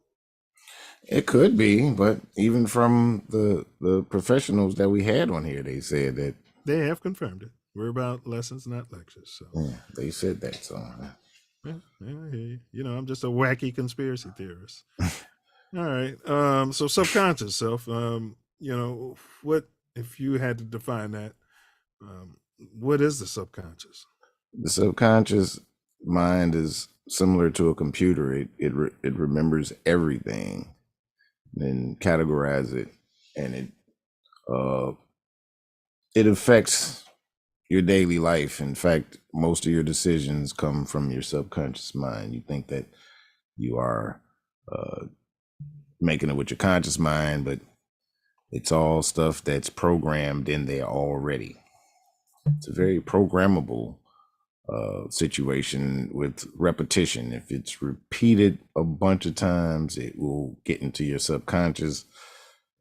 It could be, but even from the professionals that we had on here, they said that they have confirmed it. We're about lessons, not lectures. So yeah, they said that. So yeah, I hear you. I'm just a wacky conspiracy theorist. All right. So subconscious self. What if you had to define that? What is the subconscious? The subconscious mind is similar to a computer. It remembers everything, then categorize it, and it affects your daily life. In fact, most of your decisions come from your subconscious mind. You think that you are making it with your conscious mind, but it's all stuff that's programmed in there already. It's a very programmable situation with repetition. If it's repeated a bunch of times, it will get into your subconscious,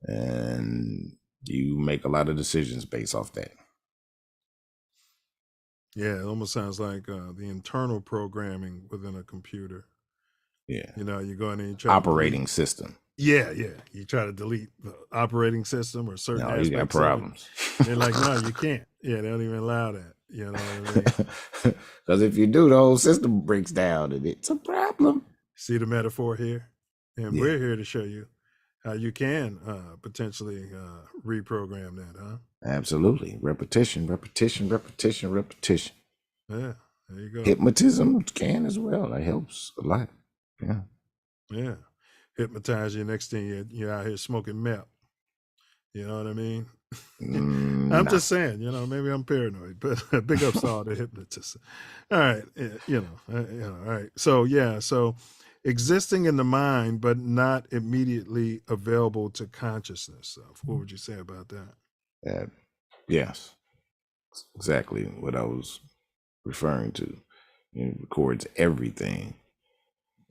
and you make a lot of decisions based off that. Yeah, it almost sounds like the internal programming within a computer. Yeah. You go in and you try operating system. Yeah. You try to delete the operating system or certain aspects. You got problems. They're like, no, you can't. Yeah, they don't even allow that. You know what I mean? Because if you do, the whole system breaks down, and it's a problem. See the metaphor here? And we're here to show you how you can potentially reprogram that, huh? Absolutely. Repetition. Yeah, there you go. Hypnotism can as well. That helps a lot. Yeah. Hypnotize you. Next thing you're out here smoking meth. You know what I mean? I'm just saying, maybe I'm paranoid, but big ups to all the hypnotists. All right. All right. So existing in the mind, but not immediately available to consciousness. What would you say about that? Yes, exactly what I was referring to. It records everything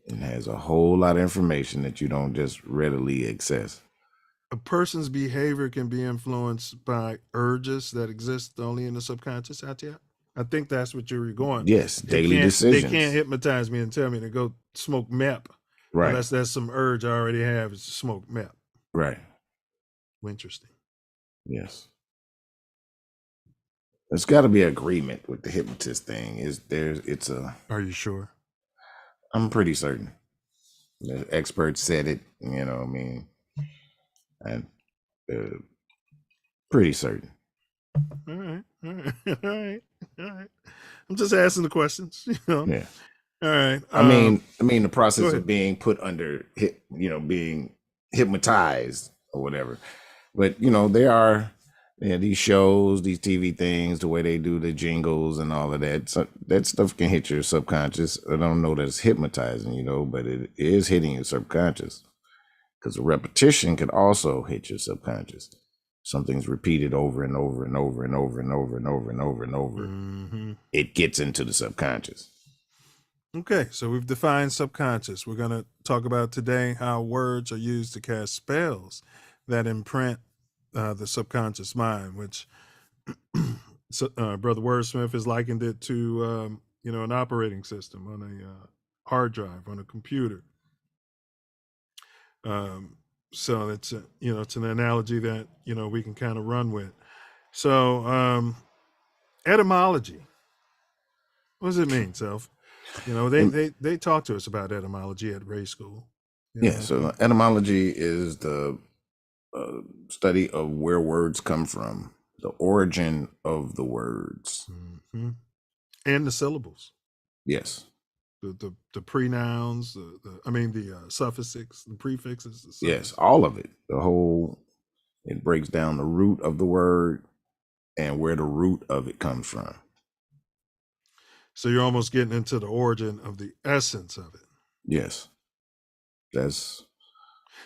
and has a whole lot of information that you don't just readily access. A person's behavior can be influenced by urges that exist only in the subconscious out there. I think that's what you're going. Yes, daily decisions. They can't hypnotize me and tell me to go smoke meth Right. Unless there's some urge I already have is to smoke meth. Right. Interesting. Yes. There's got to be agreement with the hypnotist thing. Are you sure? I'm pretty certain. The experts said it, you know what I mean? And pretty certain. All right. I'm just asking the questions, you know. Yeah. All right. I mean, the process go of ahead. being put under, being hypnotized or whatever. But there are these shows, these TV things, the way they do the jingles and all of that. So that stuff can hit your subconscious. I don't know that it's hypnotizing, but it is hitting your subconscious, because the repetition can also hit your subconscious. Something's repeated over and over and over and over and over and over and over and over. Mm-hmm. It gets into the subconscious. Okay, so we've defined subconscious. We're going to talk about today how words are used to cast spells that imprint the subconscious mind, which Brother Wordsmith has likened it to, an operating system on a hard drive on a computer. So it's it's an analogy that we can kind of run with. So etymology. What does it mean, Self? They talk to us about etymology at Ray School. Yeah. So etymology is the study of where words come from, the origin of the words, and the syllables. Yes. The pronouns, the suffixes, the prefixes. The yes, all of it. It breaks down the root of the word and where the root of it comes from. So you're almost getting into the origin of the essence of it. Yes. That's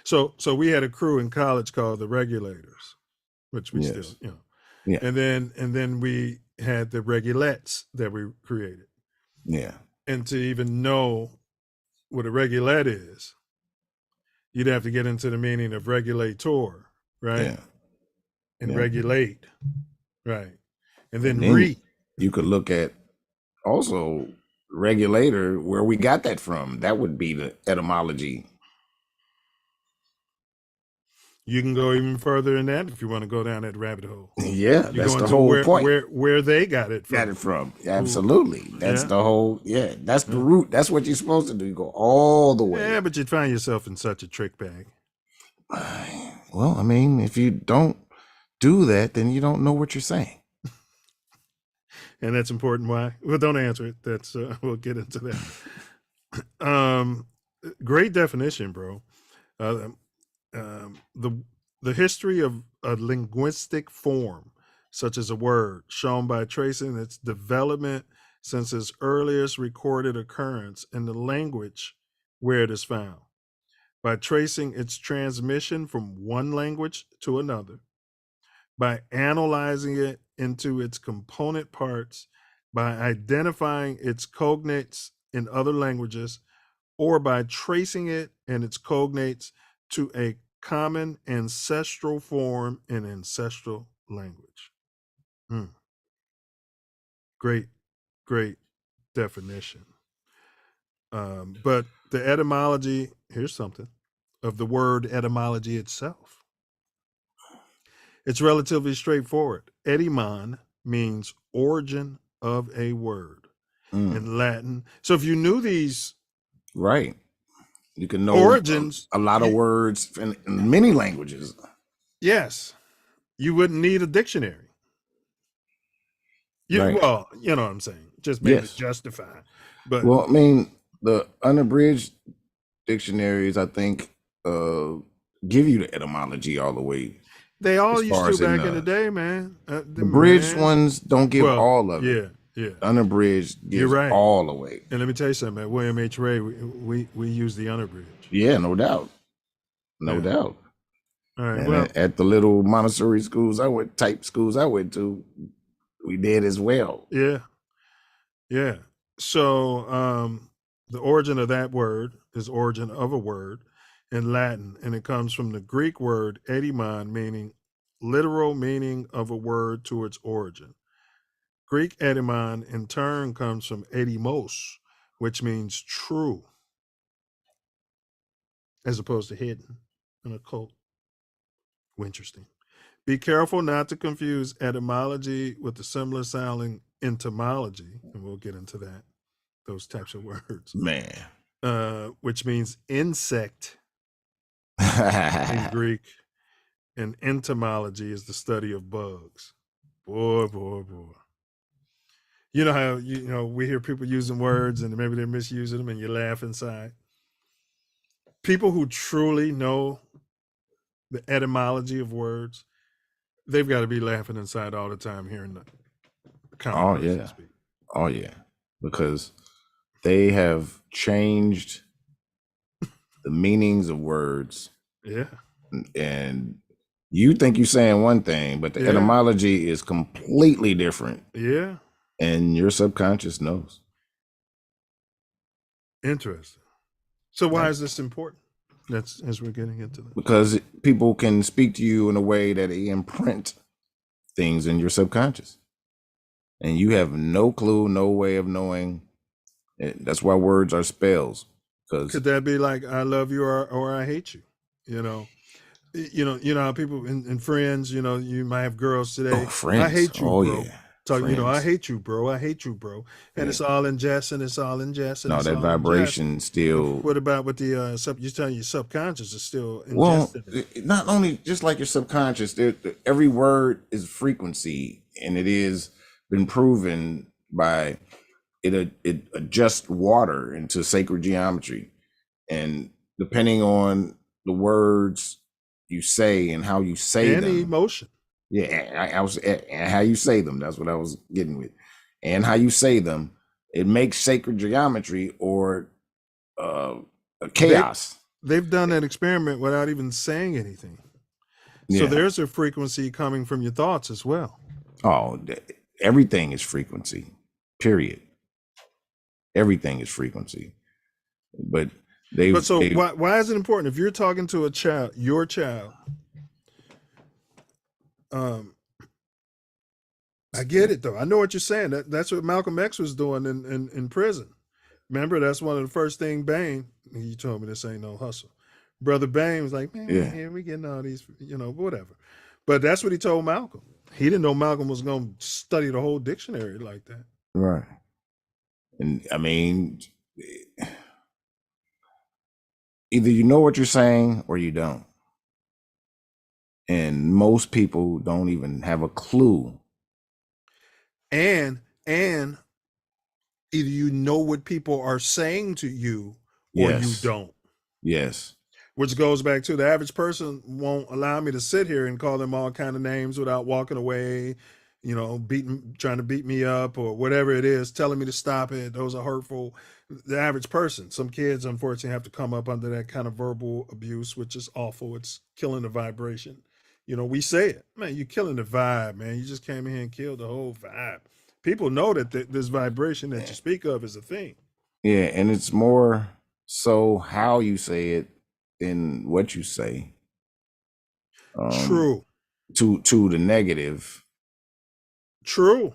so we had a crew in college called the Regulators, which we still, Yeah. And then we had the Regulettes that we created. Yeah. And to even know what a regulette is, you'd have to get into the meaning of regulator, right? Yeah. And regulate, right? And then you could look at also regulator, where we got that from. That would be the etymology. You can go even further than that if you want to go down that rabbit hole. Yeah, that's the whole point. Where they got it from. Absolutely. That's the whole, that's the root. That's what you're supposed to do. You go all the way. Yeah, but you'd find yourself in such a trick bag. Well, if you don't do that, then you don't know what you're saying. And that's important. Why? Well, don't answer it. That's we'll get into that. Great definition, bro. The history of a linguistic form, such as a word, shown by tracing its development since its earliest recorded occurrence in the language where it is found, by tracing its transmission from one language to another, by analyzing it into its component parts, by identifying its cognates in other languages, or by tracing it and its cognates to a common ancestral form in ancestral language. Great definition. But the etymology, here's something, of the word etymology itself. It's relatively straightforward. Etymon means origin of a word in Latin. So if you knew these, right, you can know origins, a lot of words in many languages. Yes, you wouldn't need a dictionary. Right. Well, you know what I'm saying. Just maybe justify. But the unabridged dictionaries, I think, give you the etymology all the way. They all used to back in the day, man. The bridged ones don't give all of it. Yeah. Unabridged gives all the way. And let me tell you something, at William H. Ray, we use the unabridged. Yeah, no doubt. No doubt. All right. And at the little Montessori schools I went to, we did as well. Yeah. Yeah. So the origin of that word is origin of a word in Latin, and it comes from the Greek word etymon, meaning literal meaning of a word to its origin. Greek etymon in turn comes from etymos, which means true. as opposed to hidden and occult. Interesting. Be careful not to confuse etymology with the similar sounding entomology, and we'll get into that, those types of words. Man. Which means insect in Greek, and entomology is the study of bugs. Boy. You know how we hear people using words and maybe they're misusing them and you laugh inside. People who truly know the etymology of words, they've got to be laughing inside all the time hearing the common person speak. Oh yeah, because they have changed the meanings of words. Yeah. And you think you're saying one thing, but the etymology is completely different. Yeah. And your subconscious knows. Interesting. So why is this important? That's as we're getting into that. Because people can speak to you in a way that they imprint things in your subconscious. And you have no clue, no way of knowing. That's why words are spells. Could that be like I love you or I hate you? You know how people in Friends, you might have girls today. Oh, Friends. I hate you, bro. Yeah. Talking, I hate you, bro. I hate you, bro. And it's all in jest and it's all in jest. No, that vibration still. What about with the you're telling your subconscious is still in jest? Well, not only just like your subconscious, every word is frequency, and it is been proven by it adjusts water into sacred geometry, and depending on the words you say and how you say them, and emotion. Yeah, I was and how you say them. That's what I was getting with, and how you say them. It makes sacred geometry or chaos. They've done that experiment without even saying anything. So there's a frequency coming from your thoughts as well. Oh, everything is frequency. Period. Everything is frequency. But why is it important if you're talking to a child, your child? I get it though. I know what you're saying. That's what Malcolm X was doing in prison. Remember, that's one of the first things Bain, he told me this ain't no hustle. Brother Bain was like, man, here we getting all these, whatever. But that's what he told Malcolm. He didn't know Malcolm was going to study the whole dictionary like that. Right. And I mean, either you know what you're saying or you don't. And most people don't even have a clue. And either you know what people are saying to you or you don't. Yes. Which goes back to the average person won't allow me to sit here and call them all kind of names without walking away, trying to beat me up or whatever it is, telling me to stop it. Those are hurtful. The average person. Some kids, unfortunately, have to come up under that kind of verbal abuse, which is awful. It's killing the vibration. We say it, man, you're killing the vibe, man. You just came in here and killed the whole vibe. People know that this vibration that you speak of is a thing. Yeah, and it's more so how you say it than what you say. True. To the negative. True.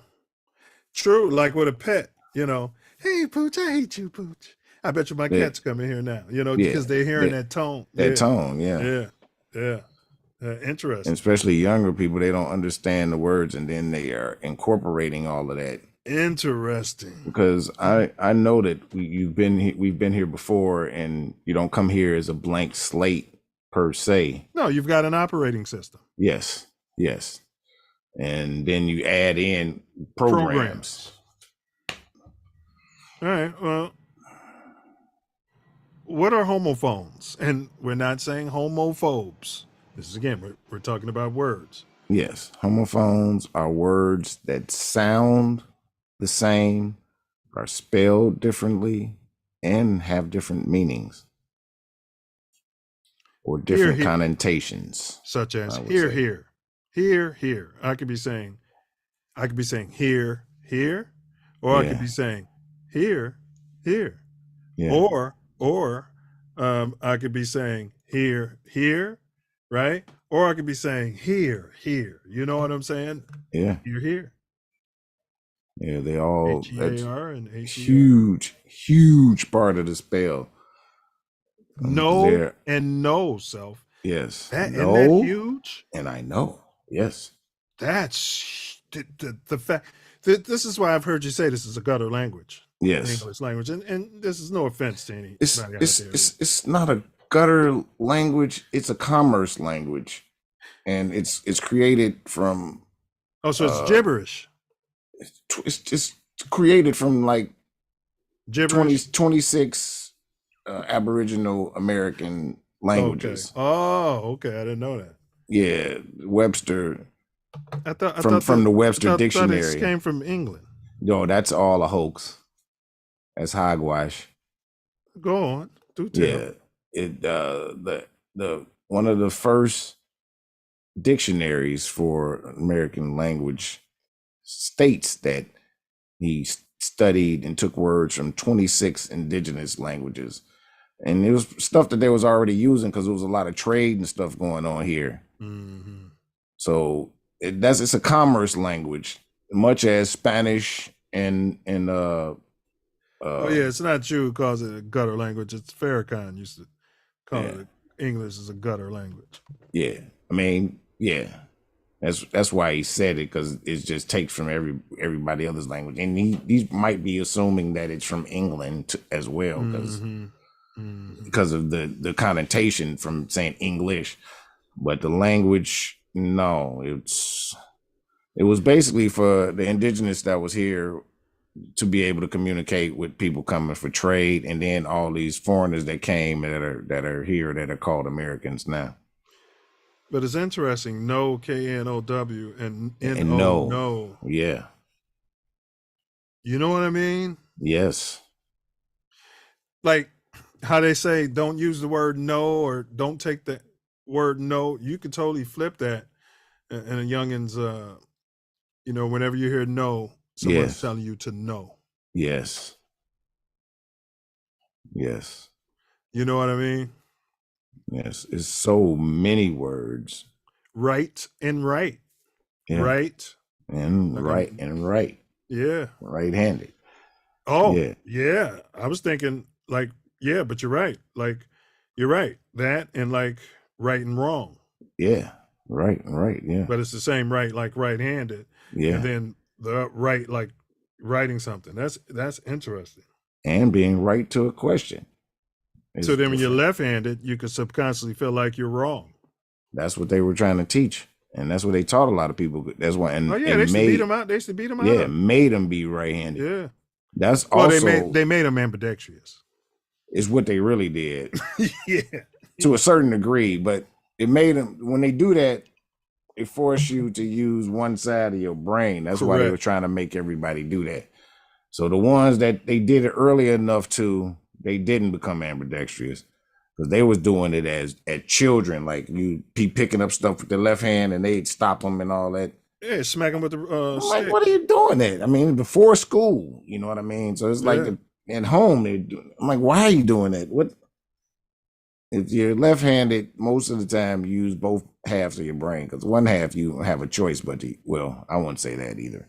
Like with a pet, hey, Pooch, I hate you, Pooch. I bet you my cats come in here now, because they're hearing that tone. That tone, yeah. Interesting. And especially younger people, they don't understand the words, and then they are incorporating all of that. Interesting. Because I know that we've been here before, and you don't come here as a blank slate per se. No, you've got an operating system. Yes. And then you add in programs. All right. Well, what are homophones? And we're not saying homophobes. This is, again, we're talking about words. Yes. Homophones are words that sound the same, are spelled differently, and have different meanings or different connotations. Such as here. I could be saying here, or I could be saying here. Yeah. Or I could be saying here, right? Or I could be saying here. You know what I'm saying? Yeah. Here. Yeah, they all HEAR and HER. huge part of the spell. No and no, Self. Yes. That, no. Isn't that huge? And I know. Yes. That's the fact. This is why I've heard you say this is a gutter language. Yes. English language. And this is no offense to anybody It's out there. it's not a gutter language. It's a commerce language. And it's created from. Oh, so it's gibberish. It's just created from like 26 Aboriginal American languages. Okay. Oh, okay. I didn't know that. Yeah, Webster. I thought from the Webster Dictionary. This came from England. No, that's all a hoax. That's hogwash. Go on. Do tell. Yeah, it the one of the first dictionaries for American language states that he studied and took words from 26 indigenous languages, and it was stuff that they was already using because there was a lot of trade and stuff going on here. Mm-hmm. So it's a commerce language, much as Spanish and oh yeah, it's not you who calls it a gutter language. It's Farrakhan used to call it English is a gutter language. Yeah, I mean, yeah, that's why he said it, because it just takes from everybody else's language, and he might be assuming that it's from England as well, because of the connotation from saying English, but the language, no, it was basically for the indigenous that was here to be able to communicate with people coming for trade, and then all these foreigners that came that are here that are called Americans now. But it's interesting. No, K-N-O-W, and N-O, no. Yeah. You know what I mean? Yes. Like how they say, don't use the word no, or don't take the word no. You could totally flip that. And a youngin's, whenever you hear no, someone's telling you to know. Yes. Yes. You know what I mean? Yes. It's so many words. Right and right. Yeah. Right. And right and right. Yeah. Right-handed. Oh, yeah. I was thinking like, yeah, but you're right. Like, you're right. That and like right and wrong. Yeah. Right and right. Yeah. But it's the same right, like right-handed. Yeah. And then the right, like writing something. That's interesting. And being right to a question. So then when you're left-handed, you could subconsciously feel like you're wrong. That's what they were trying to teach. And that's what they taught a lot of people. That's why. And, they used to beat them out. They used to beat them out. Yeah, made them be right-handed. Yeah. That's also. They made them ambidextrous. Is what they really did. Yeah. To a certain degree, but it made them, when they do that, it forced you to use one side of your brain. That's why they were trying to make everybody do that. So the ones that they did it early enough to, they didn't become ambidextrous, because they was doing it as children, like you picking up stuff with the left hand and they'd stop them and all that. Yeah, smack them with the stick. Like, what are you doing that? I mean, before school, you know what I mean? So it's like at home, I'm like, why are you doing that? What? If you're left-handed, most of the time you use both halves of your brain, because one half you have a choice, but I wouldn't say that either.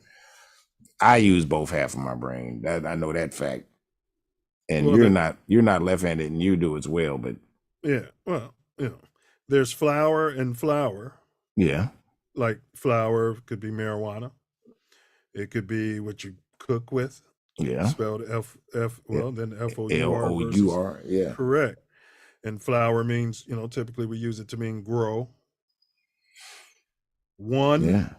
I use both half of my brain. I know that fact. And you're not left-handed, and you do as well, but yeah, well, there's flour and flour. Yeah. Like flour could be marijuana. It could be what you cook with. Yeah. Spelled then F-O-U-R. L-O-U-R, yeah. Correct. And flour means, typically we use it to mean grow. One. Yeah.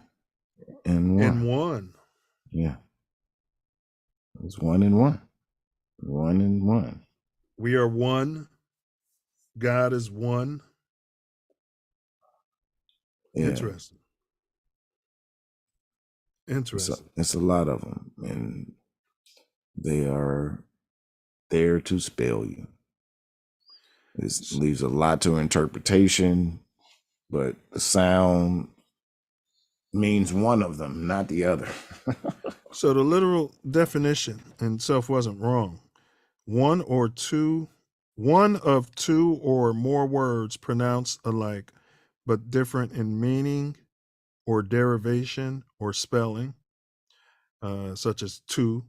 And one. Yeah. It's 1 and 1. 1 and 1. We are one. God is one. Yeah. Interesting. It's a lot of them, and they are there to spell you. It leaves a lot to interpretation, but the sound means one of them, not the other. So the literal definition, and Self wasn't wrong, one of two or more words pronounced alike but different in meaning or derivation or spelling, such as two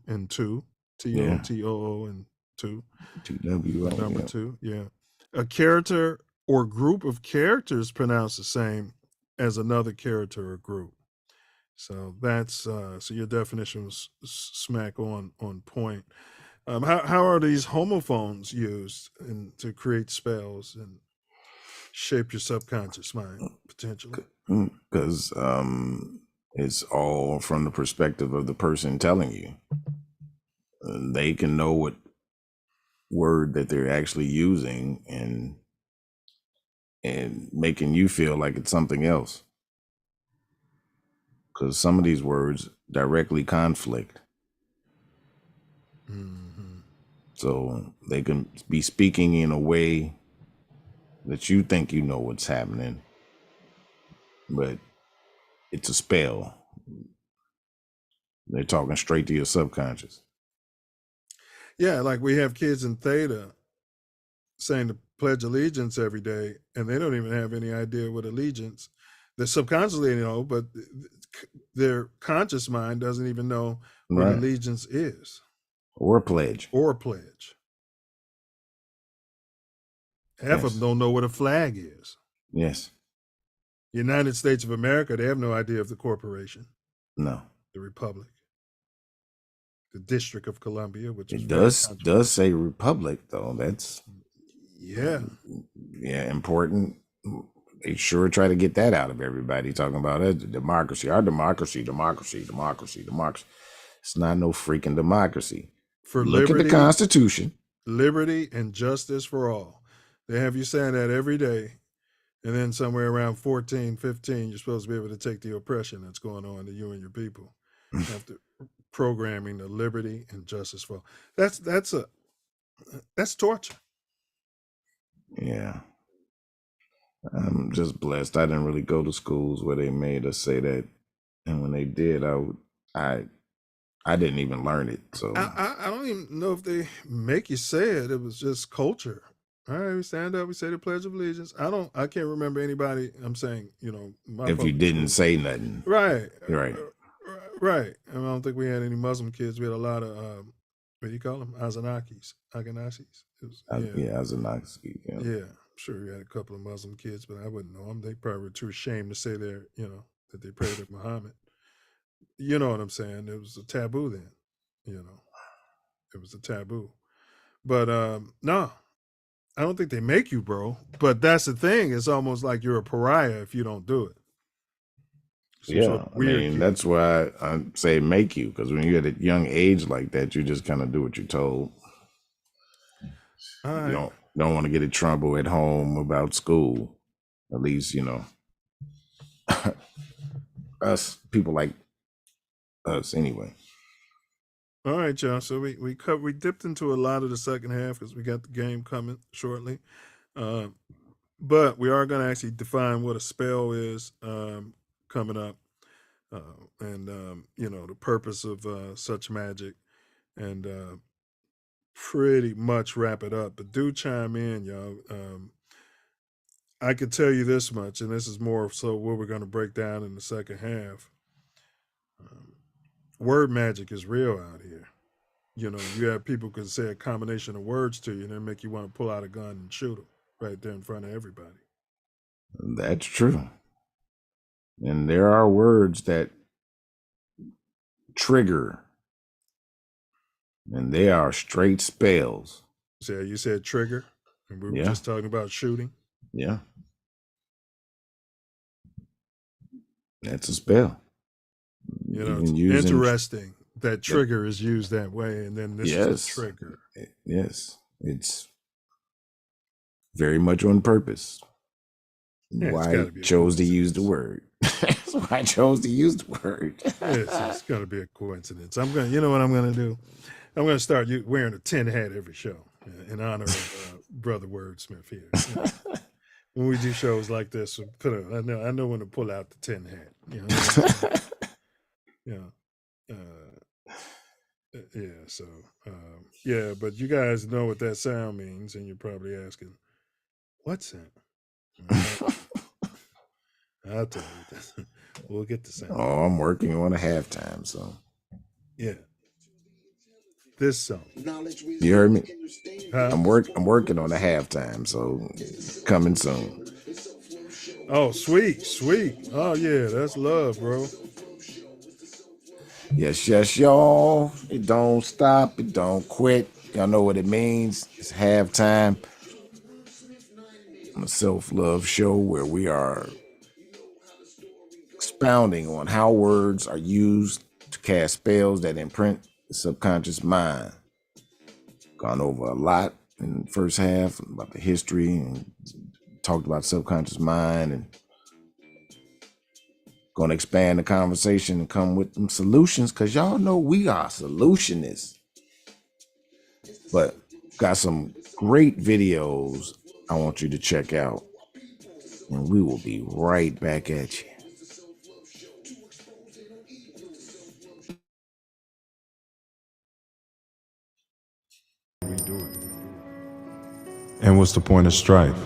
and two, T-O-T-O-O and two. 2W. Number two, yeah. A character or group of characters pronounced the same as another character or group. So that's so your definition was smack on point. How are these homophones used to create spells and shape your subconscious mind potentially? Because it's all from the perspective of the person telling you. They can know what word that they're actually using and making you feel like it's something else. Because some of these words directly conflict. Mm-hmm. So they can be speaking in a way that you think you know what's happening, but it's a spell. They're talking straight to your subconscious. Yeah, like we have kids in Theta saying the Pledge of Allegiance every day, and they don't even have any idea what allegiance. They subconsciously know, but their conscious mind doesn't even know what Right. allegiance is. Or pledge. Or pledge. Half of them don't know what a flag is. Yes. United States of America, they have no idea of the corporation. No. The Republic. The District of Columbia, which it does say Republic, though. That's important. They sure try to get that out of everybody, talking about democracy, our democracy. It's not no freaking democracy. Look at the Constitution. Liberty and justice for all. They have you saying that every day. And then somewhere around 14, 15, you're supposed to be able to take the oppression that's going on to you and your people. After programming the liberty and justice for all. That's torture. Yeah. I'm just blessed. I didn't really go to schools where they made us say that. And when they did, I didn't even learn it. So I don't even know if they make you say it. It was just culture. All right, we stand up, we say the Pledge of Allegiance. I can't remember anybody, I'm saying, if you didn't say nothing. Right. Right. Right. And I don't think we had any Muslim kids. We had a lot of, what do you call them? Aganakis. Aganakis. Yeah. I'm sure we had a couple of Muslim kids, but I wouldn't know them. They probably were too ashamed to say that they prayed to Muhammad. You know what I'm saying? It was a taboo then, It was a taboo. But no, I don't think they make you, bro. But that's the thing. It's almost like you're a pariah if you don't do it. That's why I say make you, because when you're at a young age like that, you just kind of do what you're told. Right. You don't want to get in trouble at home about school. At least, us, people like us anyway. All right, y'all. So we dipped into a lot of the second half because we got the game coming shortly. But we are going to actually define what a spell is coming up. And the purpose of such magic, and pretty much wrap it up. But do chime in, y'all. I could tell you this much, and this is more so what we're going to break down in the second half. Word magic is real out here. You have people can say a combination of words to you and then make you want to pull out a gun and shoot them right there in front of everybody. That's true. And there are words that trigger, and they are straight spells. So you said trigger, and we were just talking about shooting. Yeah. That's a spell. It's interesting that trigger is used that way, and then this is a trigger. Yes. It's very much on purpose. Yeah, why I chose to use the word. That's why I chose to use the word. It's got to be a coincidence. I'm going. You know what I'm going to do? I'm going to start wearing a tin hat every show in honor of Brother Wordsmith here. When we do shows like this, I know when to pull out the tin hat. So but you guys know what that sound means, and you're probably asking, what sound? I'll tell you this. We'll get the sound. Oh, I'm working on a halftime, so. Yeah. this song. You heard me? Huh? I'm working on the halftime, so it's coming soon. Oh, sweet. Oh yeah, that's love, bro. Yes, y'all. It don't stop. It don't quit. Y'all know what it means. It's halftime on the Self Love Show, where we are expounding on how words are used to cast spells that imprint the subconscious mind. Gone over a lot in the first half about the history and talked about subconscious mind, and going to expand the conversation and come with some solutions, because y'all know we are solutionists. But got some great videos I want you to check out, and we will be right back at you. And what's the point of strife?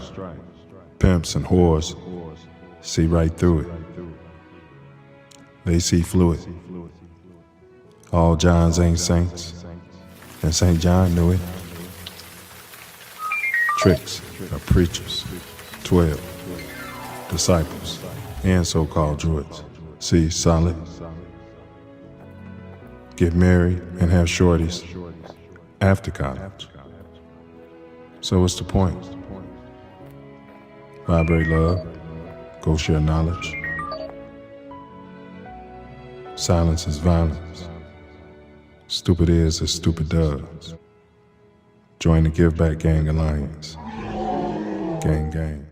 Pimps and whores see right through it. They see fluid. All Johns ain't saints, and St. John knew it. Tricks are preachers, 12 disciples, and so-called druids. See, solid. Get married and have shorties after college. So what's the point? Vibrate love, go share knowledge. Silence is violence. Stupid is as stupid does. Join the Give Back Gang Alliance. Gang.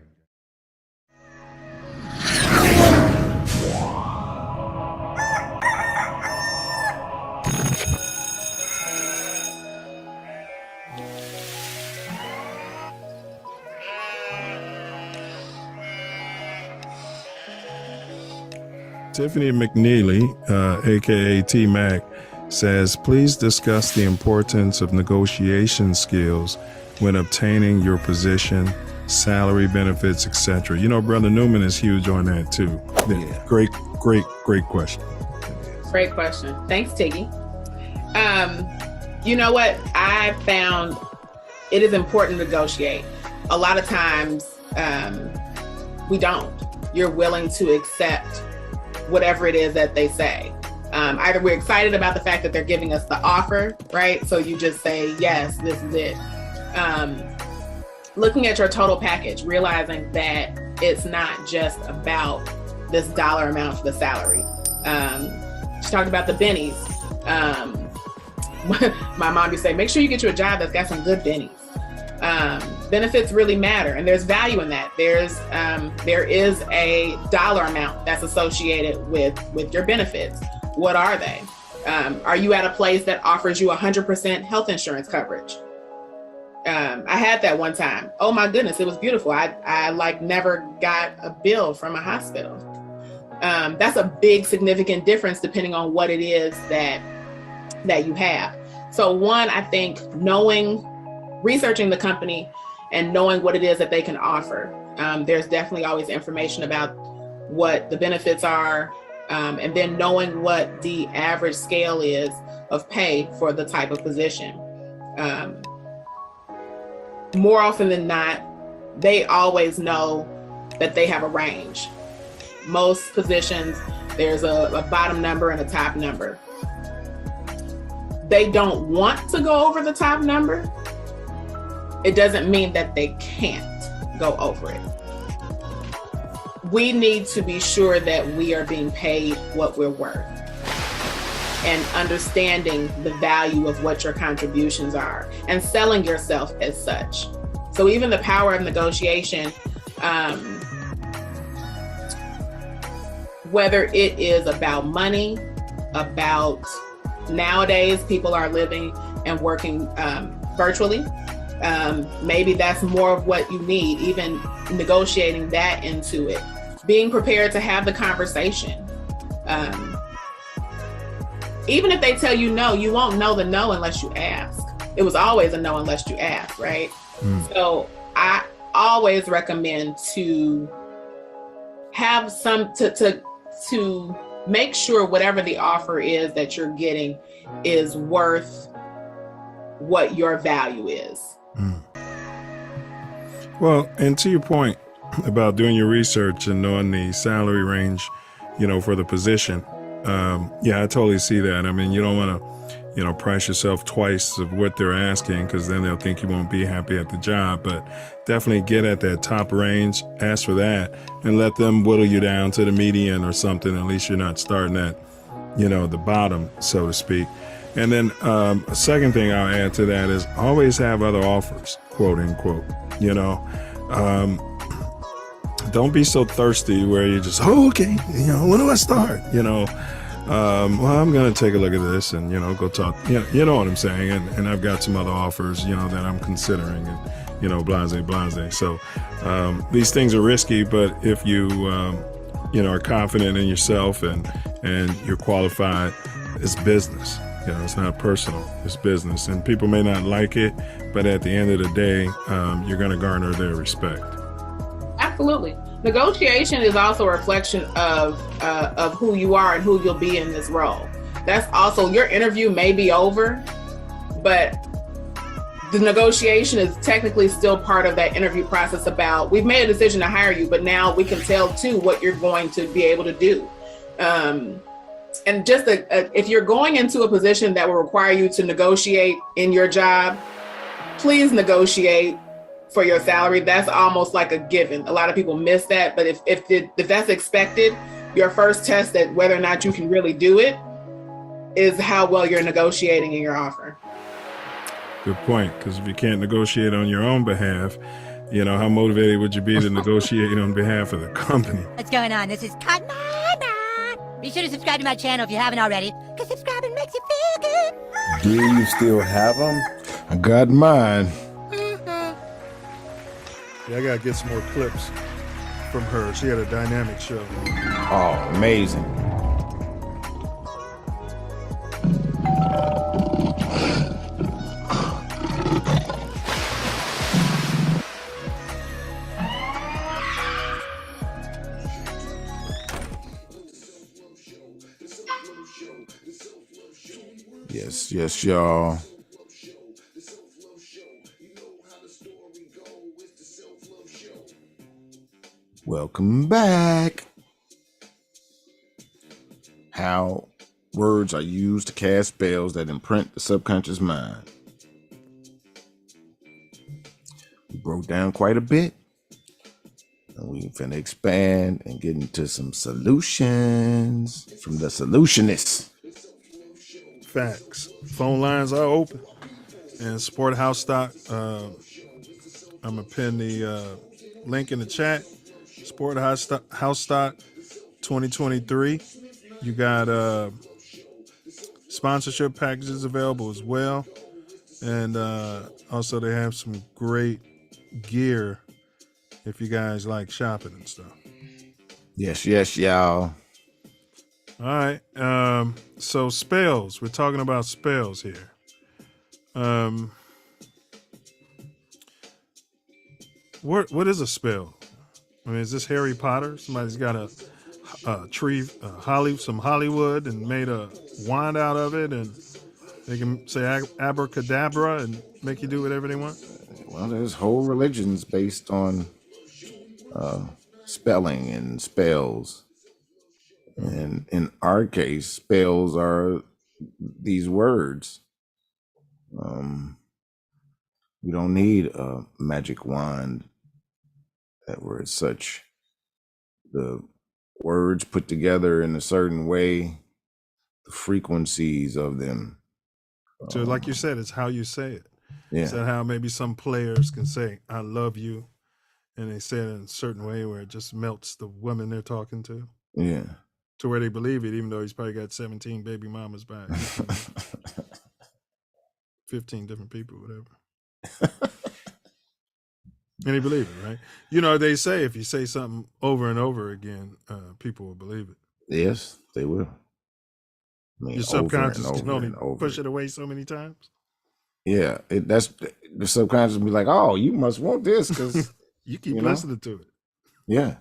Tiffany McNeely, aka T-Mac, says, please discuss the importance of negotiation skills when obtaining your position, salary, benefits, etc. You know, Brother Newman is huge on that too. Yeah. Great question. Great question. Thanks, Tiggy. You know what? I found it is important to negotiate. A lot of times we don't. You're willing to accept whatever it is that they say. Either we're excited about the fact that they're giving us the offer, right? So you just say, yes, this is it. Looking at your total package, realizing that it's not just about this dollar amount for the salary. She talked about the bennies. My mom used to say, make sure you get you a job that's got some good bennies. Benefits really matter, and there's value in that. There is a dollar amount that's associated with your benefits. What are they? Are you at a place that offers you 100% health insurance coverage? I had that one time. Oh my goodness, it was beautiful. I like never got a bill from a hospital. That's a big significant difference depending on what it is that you have. So one, I think researching the company and knowing what it is that they can offer. There's definitely always information about what the benefits are, and then knowing what the average scale is of pay for the type of position. More often than not, they always know that they have a range. Most positions, there's a bottom number and a top number. They don't want to go over the top number. It doesn't mean that they can't go over it. We need to be sure that we are being paid what we're worth and understanding the value of what your contributions are and selling yourself as such. So even the power of negotiation, whether it is about money, about nowadays people are living and working virtually. Maybe that's more of what you need, even negotiating that into it. Being prepared to have the conversation. Even if they tell you no, you won't know the no unless you ask. It was always a no unless you ask, right? So I always recommend to have to make sure whatever the offer is that you're getting is worth what your value is. Well, and to your point about doing your research and knowing the salary range, for the position, yeah, I totally see that. I mean, you don't want to, price yourself twice of what they're asking, because then they'll think you won't be happy at the job. But definitely get at that top range, ask for that, and let them whittle you down to the median or something. At least you're not starting at, the bottom, so to speak. And then a second thing I'll add to that is always have other offers, quote unquote. Don't be so thirsty where you just, okay, when do I start? Well, I'm going to take a look at this and, go talk. You know what I'm saying? And I've got some other offers, that I'm considering and, blase. So these things are risky, but if you, are confident in yourself and you're qualified, it's business. It's not personal, it's business. And people may not like it, but at the end of the day, you're going to garner their respect. Absolutely. Negotiation is also a reflection of who you are and who you'll be in this role. That's also, your interview may be over, but the negotiation is technically still part of that interview process about, we've made a decision to hire you, but now we can tell too what you're going to be able to do. And just if you're going into a position that will require you to negotiate in your job, please negotiate for your salary. That's almost like a given. A lot of people miss that, but if that's expected, your first test at whether or not you can really do it is how well you're negotiating in your offer. Good point, because if you can't negotiate on your own behalf, how motivated would you be to negotiate on behalf of the company? What's going on? This is Cotton. Be sure to subscribe to my channel if you haven't already, because subscribing makes you feel good. Do you still have them? I got mine. Yeah, I gotta get some more clips from her. She had a dynamic show. Oh, amazing. Yes, y'all. Welcome back. How words are used to cast spells that imprint the subconscious mind. We broke down quite a bit. And we finna expand and get into some solutions from the solutionists. Facts. Phone lines are open. And support house stock. I'm gonna pin the link in the chat. Support house stock 2023. You got sponsorship packages available as well. And also they have some great gear if you guys like shopping and stuff. Yes, y'all. All right. So spells. We're talking about spells here. What is a spell? I mean, is this Harry Potter? Somebody's got a tree, some Hollywood, and made a wand out of it, and they can say abracadabra and make you do whatever they want? Well, there's whole religions based on spelling and spells. And in our case, spells are these words. We don't need a magic wand that where it's such the words put together in a certain way, the frequencies of them. So like you said, it's how you say it. Yeah. Is that how maybe some players can say, I love you, and they say it in a certain way where it just melts the woman they're talking to? Yeah. To where they believe it, even though he's probably got 17 baby mamas back. 15 different people, whatever. And he believe it, right? They say if you say something over and over again, people will believe it. Yes, they will. I mean, your subconscious can only over. Push it away so many times. Yeah, that's the subconscious will be like, oh, you must want this because you keep listening to it. Yeah.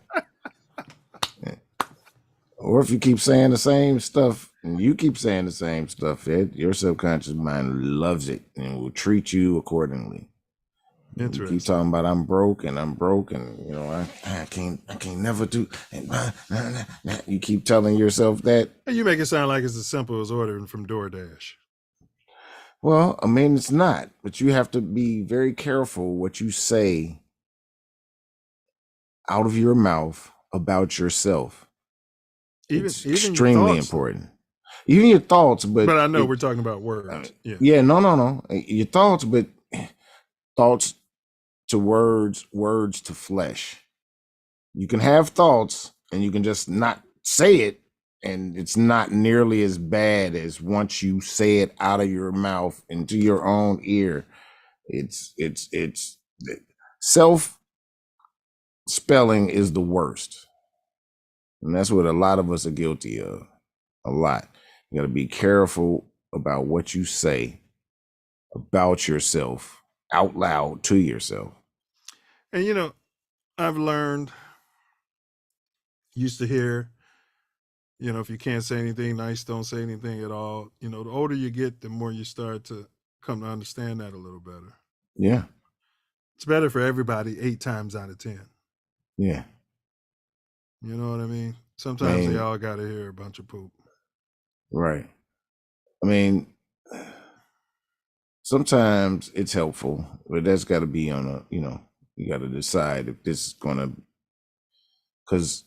Or if you keep saying the same stuff, And you keep saying the same stuff, Ed. Your subconscious mind loves it and will treat you accordingly. You keep talking about I'm broke, and you know I can't never do. And you keep telling yourself that. And you make it sound like it's as simple as ordering from DoorDash. Well, I mean, it's not, but you have to be very careful what you say out of your mouth about yourself. It's extremely important. Even your thoughts, but I know we're talking about words. Yeah, no. Your thoughts, but thoughts to words, words to flesh. You can have thoughts and you can just not say it, and it's not nearly as bad as once you say it out of your mouth into your own ear. It's self spelling is the worst. And that's what a lot of us are guilty of. A lot. You got to be careful about what you say about yourself out loud to yourself. And you know, I've learned, used to hear, you know, if you can't say anything nice, don't say anything at all. You know, the older you get, the more you start to come to understand that a little better. Yeah. It's better for everybody 8 times out of 10. Yeah. You know what I mean? Sometimes they all got to hear a bunch of poop. Right. I mean, sometimes it's helpful, but that's got to be on a, you know, you got to decide if this is going to, because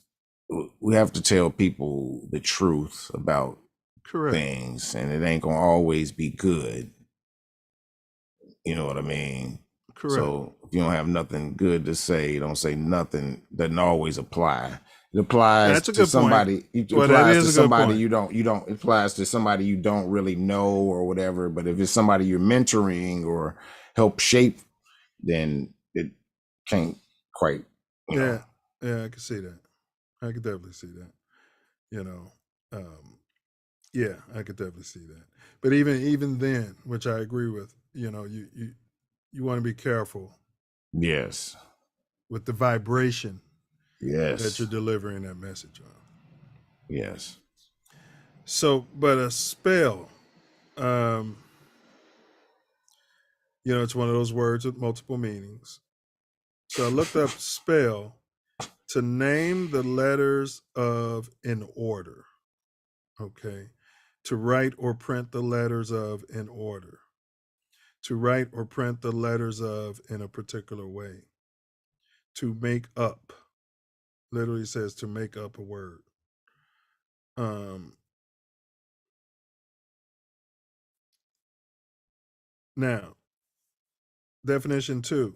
we have to tell people the truth about things, and it ain't going to always be good. You know what I mean? Correct. So if you don't have nothing good to say, don't say nothing. Doesn't always apply. It applies to somebody. It applies to somebody you don't. It applies to somebody you don't really know or whatever. But if it's somebody you're mentoring or help shape, then it can't quite. Yeah, I can see that. I could definitely see that. You know, yeah, I could definitely see that. But even then, which I agree with, you know, you want to be careful. Yes. With the vibration. Yes. That you're delivering that message on. Yes. So, but a spell, you know, it's one of those words with multiple meanings. So I looked up spell to name the letters of in order. Okay. To write or print the letters of in order. To write or print the letters of in a particular way. To make up. Literally says to make up a word. Now, definition 2.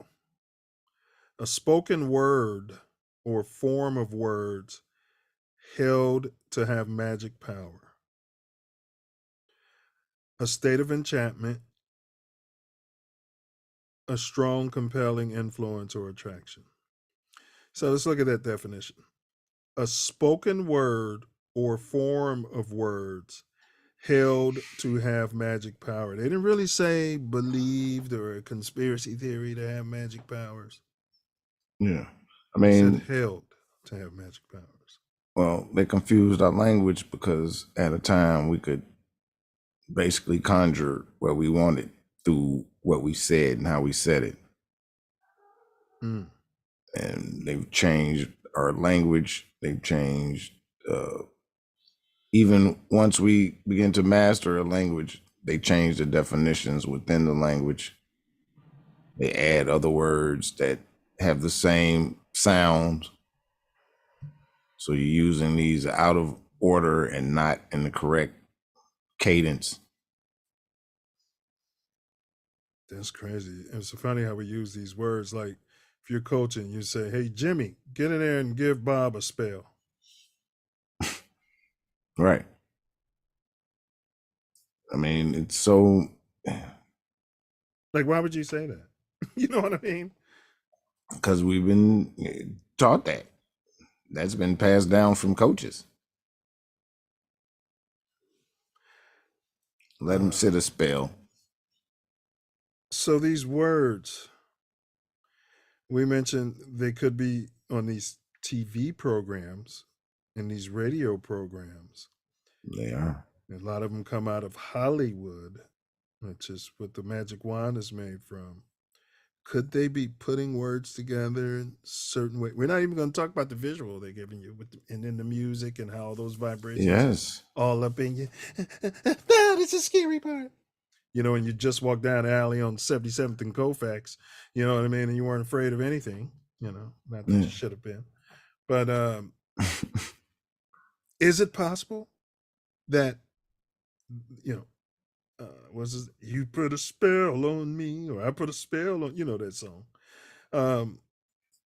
A spoken word or form of words held to have magic power. A state of enchantment. A strong, compelling influence or attraction. So let's look at that definition. A spoken word or form of words held to have magic power. They didn't really say believed or a conspiracy theory to have magic powers. Yeah. I mean, they said held to have magic powers. Well, they confused our language because at a time we could basically conjure what we wanted through what we said and how we said it. And they've changed our language. They've changed, even once we begin to master a language, they change the definitions within the language. They add other words that have the same sound. So you're using these out of order and not in the correct cadence. That's crazy. It's so funny how we use these words. Like if you're coaching, you say, "Hey, Jimmy, get in there and give Bob a spell." Right. I mean, it's so. Like, why would you say that? You know what I mean? Because we've been taught that. That's been passed down from coaches. Let them sit a spell. So these words, we mentioned they could be on these TV programs and these radio programs. They are. A lot of them come out of Hollywood, which is what the magic wand is made from. Could they be putting words together in a certain way? We're not even going to talk about the visual they're giving you, and then the music and how those vibrations Yes. all up in you. That is a scary part. And you just walked down the alley on 77th and Colfax, you know what I mean? And you weren't afraid of anything, not that you should have been. But is it possible that, was it, you put a spell on me, or I put a spell on, that song.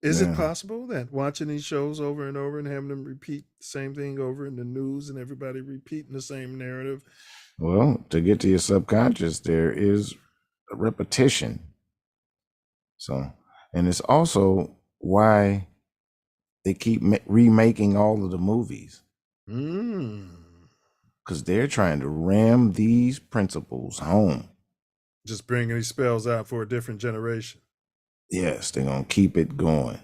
Is it possible that watching these shows over and over and having them repeat the same thing over in the news and everybody repeating the same narrative? Well, to get to your subconscious, there is a repetition. So, and it's also why they keep remaking all of the movies. Because they're trying to ram these principles home. Just bringing these spells out for a different generation. Yes, they're going to keep it going.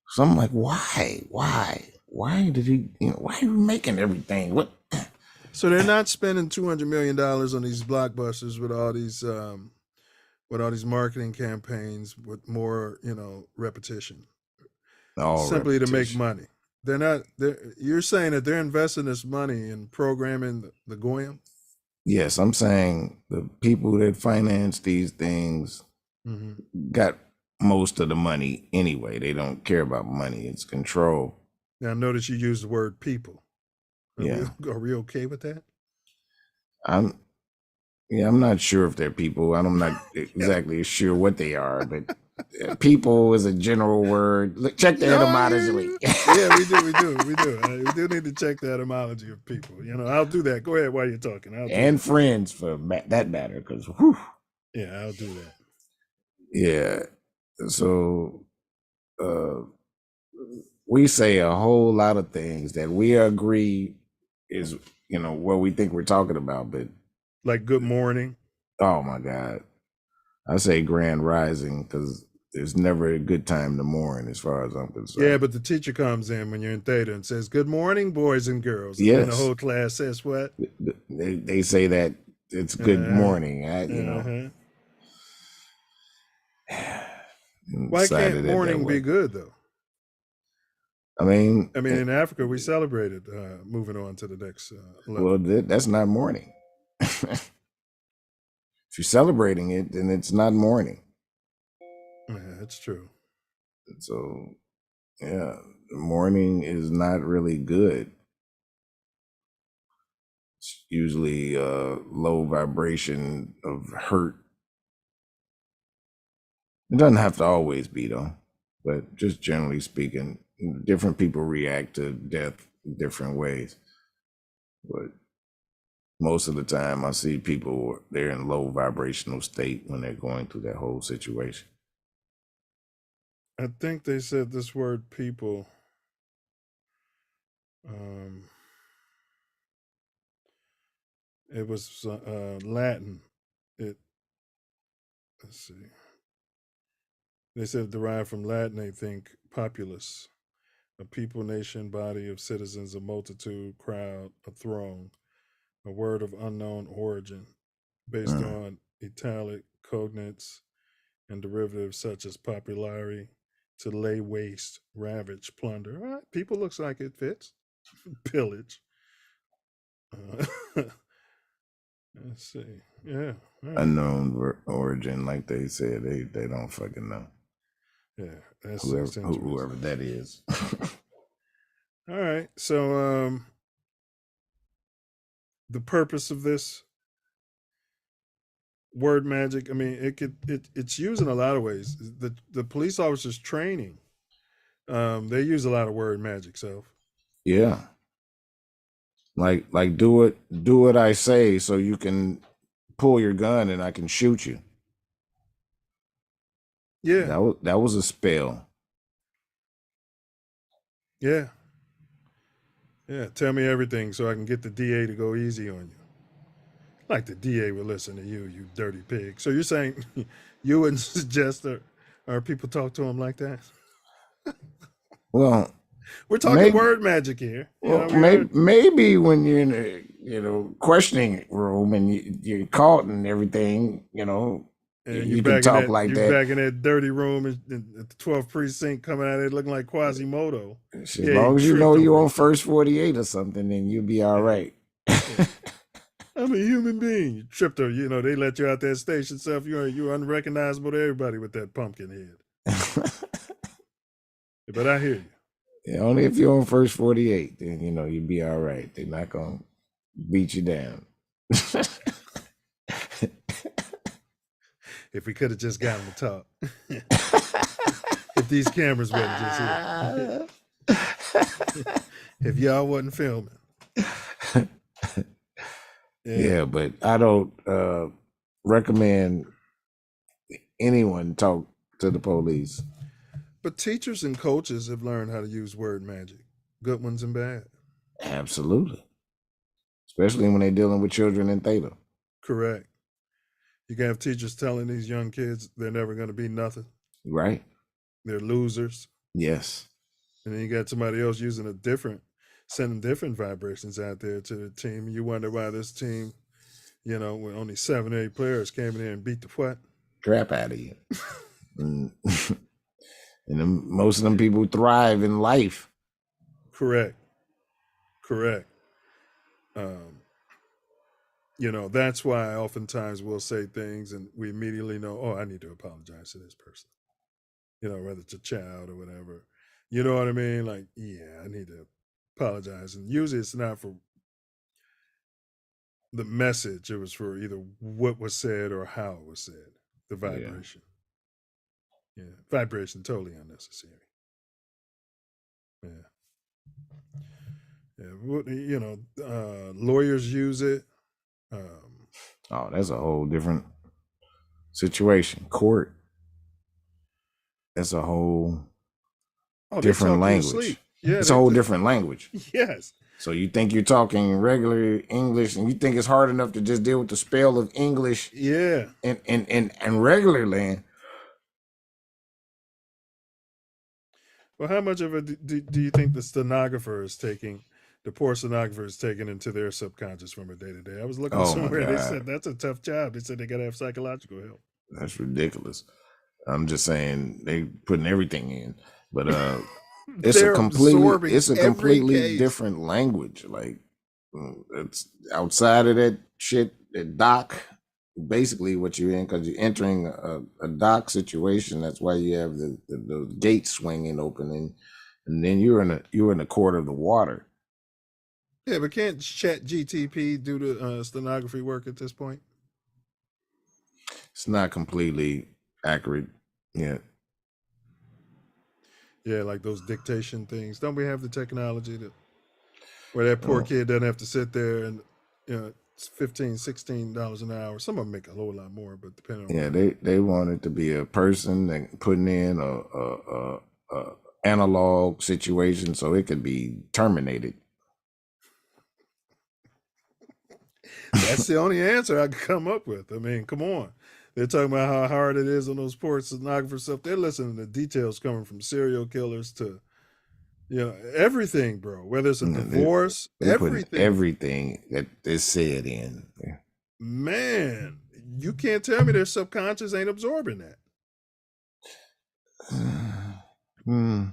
So I'm like, why? Why did he, why are you making everything? What? So they're not spending $200 million on these blockbusters with all these marketing campaigns with more, repetition. Simply to make money. You're saying that they're investing this money in programming the Goyim? Yes, I'm saying the people that finance these things got most of the money anyway. They don't care about money. It's control. Now, notice you use the word people. Are we okay with that? I'm not sure if they're people. I'm not exactly sure what they are, but people is a general word. Look, check the etymology. Yeah, we do. We do need to check the etymology of people. I'll do that. Go ahead while you're talking. And friends for that matter, because yeah, I'll do that. Yeah. So we say a whole lot of things that we agree is, what we think we're talking about, but like good morning. Oh my God. I say grand rising because there's never a good time to mourn as far as I'm concerned. Yeah, but the teacher comes in when you're in theta and says, good morning, boys and girls. And yes. the whole class says what? They say that it's good morning. Why can't morning be good though? I mean, in Africa, we celebrated moving on to the next level. Well, that's not morning. If you're celebrating it, then it's not morning. Yeah, that's true. So, yeah, morning is not really good. It's usually low vibration of hurt. It doesn't have to always be, though, but just generally speaking, different people react to death different ways. But most of the time I see people, they're in low vibrational state when they're going through that whole situation. I think they said this word people. It was Latin. Let's see. They said derived from Latin, they think populace. A people, nation, body of citizens, a multitude, crowd, a throng, a word of unknown origin, based on italic cognates and derivatives such as populari, to lay waste, ravage, plunder. All right, people looks like it fits. Pillage. Let's see. Yeah. Right. Unknown origin, like they said, they don't fucking know. Yeah, that's whoever that is. All right, so the purpose of this word magic, it's used in a lot of ways. The police officers training, they use a lot of word magic. So yeah, like do what I say, so you can pull your gun and I can shoot you. Yeah, that was a spell. Yeah. Tell me everything so I can get the DA to go easy on you. Like the DA would listen to you, you dirty pig. So you're saying you wouldn't suggest our people talk to him like that? Well, we're talking word magic here. Maybe when you're in questioning room, and you're caught and everything. And you can talk like that. Back in that dirty room at the 12th precinct, coming out of there looking like Quasimodo. As long as you know you're on first 48 or something, then you'll be all right. I'm a human being. You tripped her. They let you out that station stuff. You're unrecognizable to everybody with that pumpkin head. But I hear you. Yeah, only if you're on first 48, then you'll be all right. They're not gonna beat you down. If we could have just gotten to talk. If these cameras wasn't just here. If y'all wasn't filming. Yeah, but I don't recommend anyone talk to the police. But teachers and coaches have learned how to use word magic, good ones and bad. Absolutely. Especially when they're dealing with children in theta. Correct. You can have teachers telling these young kids they're never going to be nothing. Right. They're losers. Yes. And then you got somebody else sending different vibrations out there to the team. You wonder why this team, with only 7 or 8 players came in there and beat the what? Crap out of you. And most of them people thrive in life. Correct. That's why oftentimes we'll say things and we immediately know, oh, I need to apologize to this person. Whether it's a child or whatever. You know what I mean? Like, yeah, I need to apologize. And usually it's not for the message. It was for either what was said or how it was said. The vibration. Yeah. Vibration, totally unnecessary. Yeah. Lawyers use it. That's a whole different situation. Court. That's a whole different language. Yeah, it's a whole different language. Yes. So you think you're talking regular English, and you think it's hard enough to just deal with the spell of English. Yeah. And regular land. Well, how much of it do you think the poor stenographer is taking into their subconscious from a day to day? I was looking somewhere. They said that's a tough job. They said they got to have psychological help. That's ridiculous. I'm just saying they putting everything in, but it's a completely different language. Like it's outside of that shit. That doc, basically what you're in, because you're entering a dock situation. That's why you have the gate swinging open, and then you're in the court of the water. Yeah, but can't ChatGTP do the stenography work at this point? It's not completely accurate yet. Yeah, like those dictation things. Don't we have the technology where that poor kid doesn't have to sit there and it's $15, $16 an hour. Some of them make a whole lot more, but depending on they want it to be a person that putting in a analog situation so it could be terminated. That's the only answer I could come up with. I mean, come on. They're talking about how hard it is on those poor stenographers stuff. They're listening to details coming from serial killers to, everything, bro. Whether it's a divorce, everything that is said in. Yeah. Man, you can't tell me their subconscious ain't absorbing that. I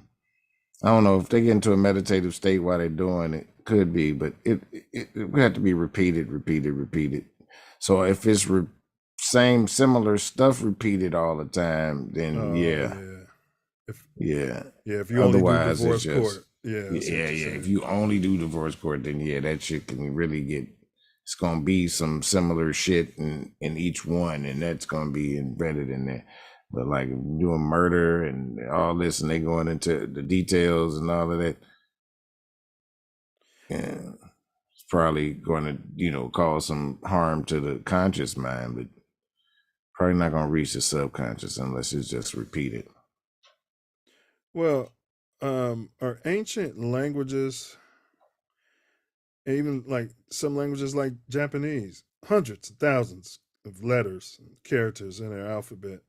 don't know if they get into a meditative state while they're doing it. Could be, but it would have to be repeated. So if it's similar stuff repeated all the time, then If you only do divorce court, if you only do divorce court, then that shit can really it's gonna be some similar shit in each one, and that's gonna be embedded in there. But like doing murder and all this, and they going into the details and all of that. Yeah, it's probably going to, cause some harm to the conscious mind, but probably not going to reach the subconscious unless it's just repeated. Well, are ancient languages, even like some languages like Japanese, hundreds of thousands of letters and characters in their alphabet?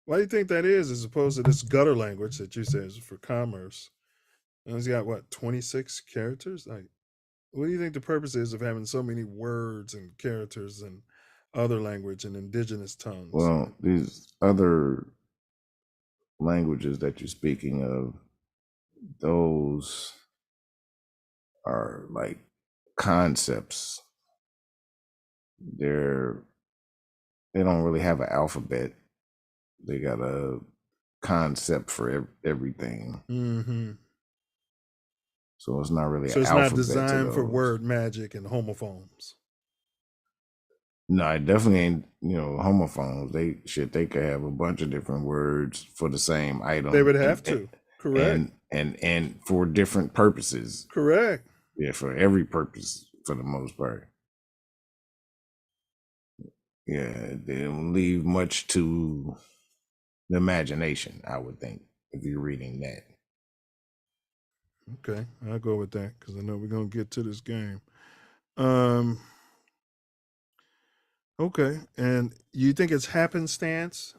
Why do you think that is, as opposed to this gutter language that you said is for commerce? And it's got 26 characters? Like, What do you think the purpose is of having so many words and characters and other language and indigenous tongues? Well, these other languages that you're speaking of, those are like concepts. They don't really have an alphabet. They got a concept for everything. Mm-hmm. So it's not really So an it's alphabet not designed for those. word magic and homophones. No, it definitely ain't, homophones. They could have a bunch of different words for the same item. They would have to. Correct. And for different purposes. Correct. Yeah, for every purpose for the most part. Yeah, they don't leave much to the imagination, I would think, if you're reading that. Okay, I'll go with that because I know we're gonna get to this game. Okay, and you think it's happenstance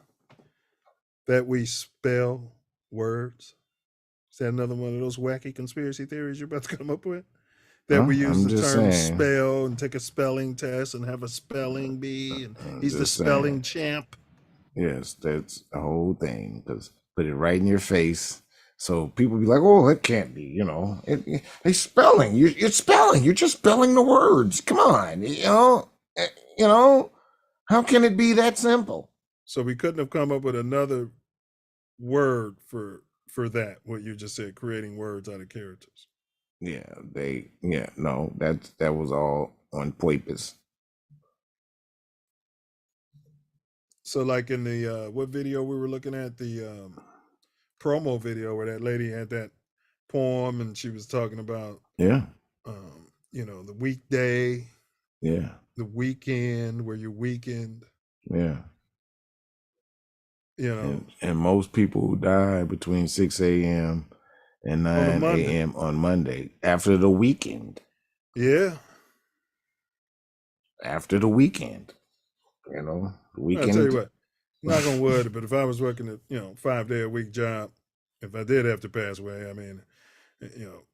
that we spell words? Is that another one of those wacky conspiracy theories you're about to come up with? That we use I'm the just term saying. spell and take a spelling test and have a spelling bee, and he's the just spelling saying. champ. Yes, that's the whole thing. Because put it right in your face, so people be like, "Oh, it can't be." It's spelling. You're spelling. You're just spelling the words. Come on, How can it be that simple? So we couldn't have come up with another word for that. What you just said, creating words out of characters. No, that was all on purpose. So like in the what video we were looking at, the promo video where that lady had that poem and she was talking about the weekday, the weekend where you're weakened. And most people die between 6 a.m. and 9 a.m. on Monday after the weekend. Yeah. After the weekend. The weekend. I'll tell you what, knock on wood, but if I was working a 5-day-a-week job, if I did have to pass away, I mean,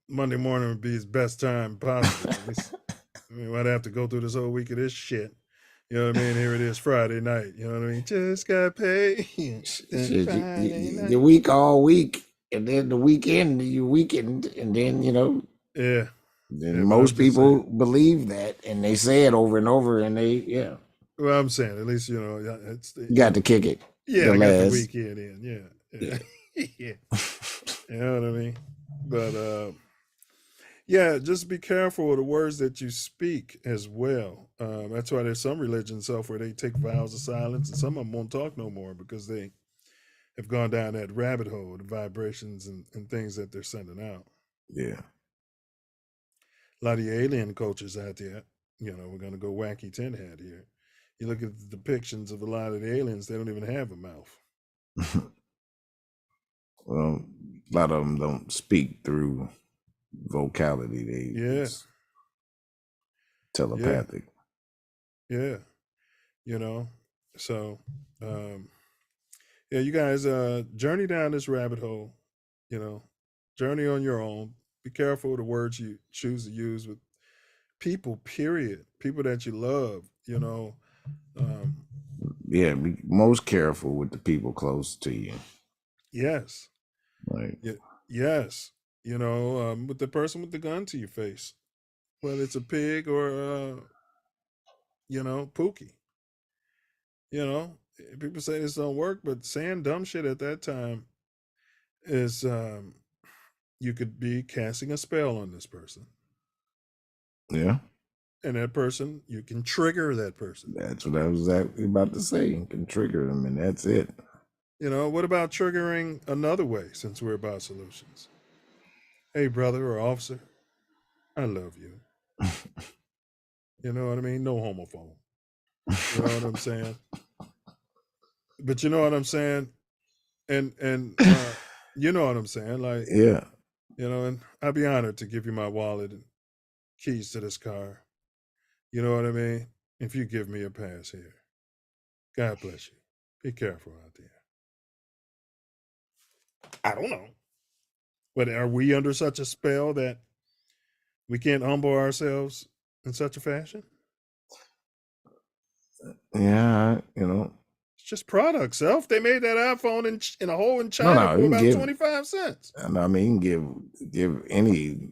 Monday morning would be his best time possible. I'd have to go through this whole week of this shit. You know what I mean? Here it is, Friday night. You know what I mean? Just got paid. The week all week, and then the weekend, you weekend, and then Yeah. Then most people believe that, and they say it over and over, and Well, I'm saying at least it's you got to kick it. Yeah, I got the weekend in. Yeah. Yeah. You know what I mean? But just be careful of the words that you speak as well. That's why there's some religions where they take vows of silence, and some of them won't talk no more because they have gone down that rabbit hole, the vibrations and things that they're sending out. Yeah. A lot of the alien cultures out there, we're going to go wacky tin hat here. You look at the depictions of a lot of the aliens, they don't even have a mouth. Well, a lot of them don't speak through vocality. It's telepathic. Yeah. So, you guys journey down this rabbit hole, journey on your own. Be careful of the words you choose to use with people, period. People that you love, Be most careful with the people close to you. Yes. Right. Yes. With the person with the gun to your face, whether it's a pig or, Pookie. People say this don't work, but saying dumb shit at that time is, you could be casting a spell on this person. Yeah. And that person, you can trigger that person. That's what I was about to say. You can trigger them, and that's it. What about triggering another way, since we're about solutions? Hey, brother or officer, I love you. You know what I mean? No homophone. You know what I'm saying? But you know what I'm saying? And you know what I'm saying? Like, yeah. And I'd be honored to give you my wallet and keys to this car. You know what I mean? If you give me a pass here. God bless you. Be careful out there. I don't know. But are we under such a spell that We can't humble ourselves in such a fashion. Yeah, It's just product, Self. They made that iPhone in a hole in China for you can about give, 25 cents. I mean, give any,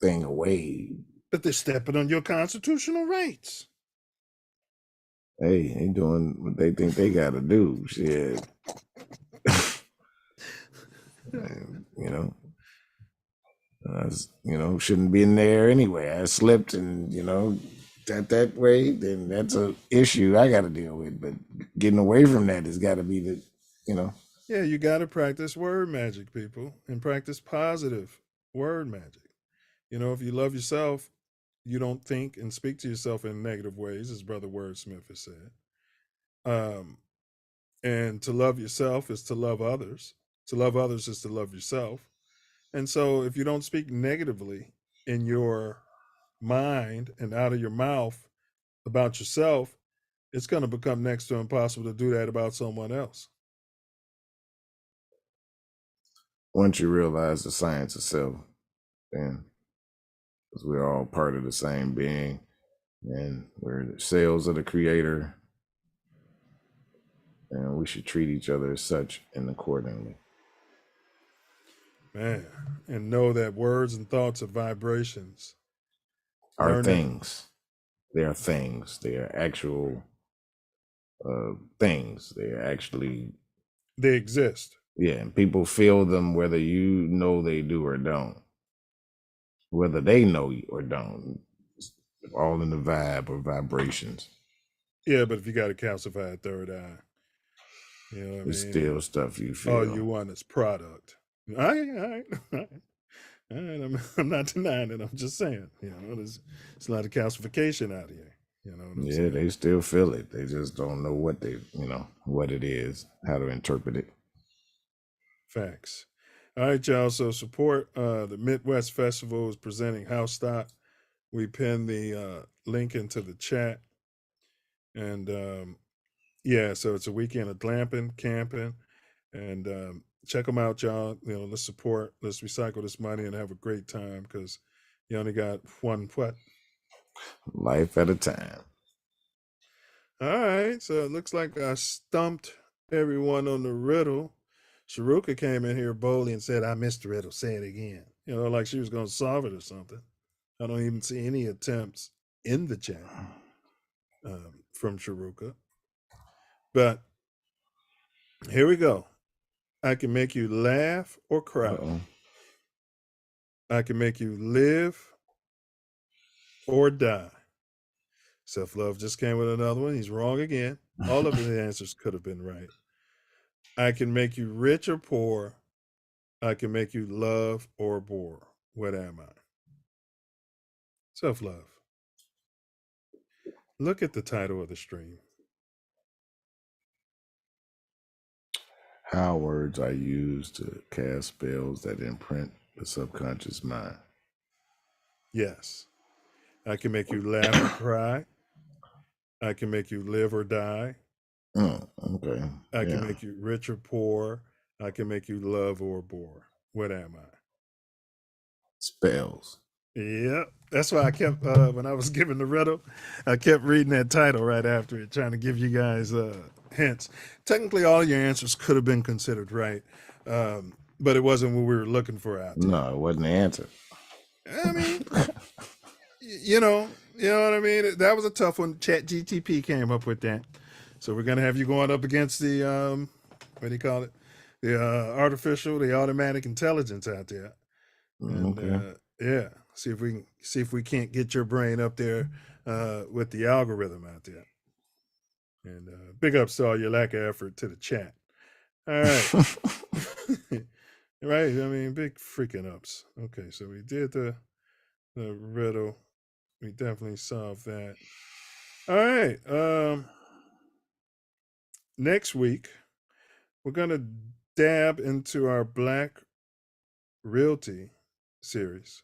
thing away. But they're stepping on your constitutional rights. Hey, they doing what they think they got to do. Shit. Shouldn't be in there anyway. I slipped and, that way, then that's a issue I got to deal with. But getting away from that has got to be the. Yeah, you got to practice word magic, people, and practice positive word magic. If you love yourself, you don't think and speak to yourself in negative ways, as Brother Wordsmith has said. And to love yourself is to love others. To love others is to love yourself. And so if you don't speak negatively in your mind and out of your mouth about yourself, it's going to become next to impossible to do that about someone else. Once you realize the science of self, then because we're all part of the same being and we're the cells of the creator, and we should treat each other as such and accordingly. Man, and know that words and thoughts are vibrations. Are things. They are things. They are actual things. They are actually. They exist. Yeah, and people feel them whether you know they do or don't. Whether they know or don't. It's all in the vibe or vibrations. Yeah, but if you got a calcified third eye, it's still stuff you feel. All you want is product. All right. I'm not denying it. I'm just saying, there's a lot of calcification out here. Yeah, they still feel it. They just don't know what what it is, how to interpret it. Facts. All right, y'all. So support the Midwest Festival is presenting House Stock. We pinned the link into the chat. And so it's a weekend of glamping, camping, and check them out, y'all. Let's support, let's recycle this money and have a great time because you only got one life at a time. All right, so it looks like I stumped everyone on the riddle. Sharuka came in here boldly and said, I missed the riddle, say it again. Like she was going to solve it or something. I don't even see any attempts in the chat from Sharuka. But here we go. I can make you laugh or cry. I can make you live or die. Self Love just came with another one. He's wrong again. All of his answers could have been right. I can make you rich or poor. I can make you love or bore. What am I? Self Love. Look at the title of the stream. How words are used to cast spells that imprint the subconscious mind. Yes. I can make you laugh or cry. I can make you live or die. Okay. I can make you rich or poor. I can make you love or bore. What am I? Spells. Yep. That's why I kept, when I was giving the riddle, I kept reading that title right after it, trying to give you guys hints. Technically, all your answers could have been considered right, but it wasn't what we were looking for out there. No, it wasn't the answer. I mean, you know what I mean? That was a tough one. ChatGTP came up with that. So we're going to have you going up against the, what do you call it? The automatic intelligence out there. And, see if we can't get your brain up there with the algorithm out there. And big ups to all your lack of effort to the chat. All right. Right. I mean, big freaking ups. Okay, so we did the riddle. We definitely solved that. All right. Next week, we're gonna dab into our Black Realty series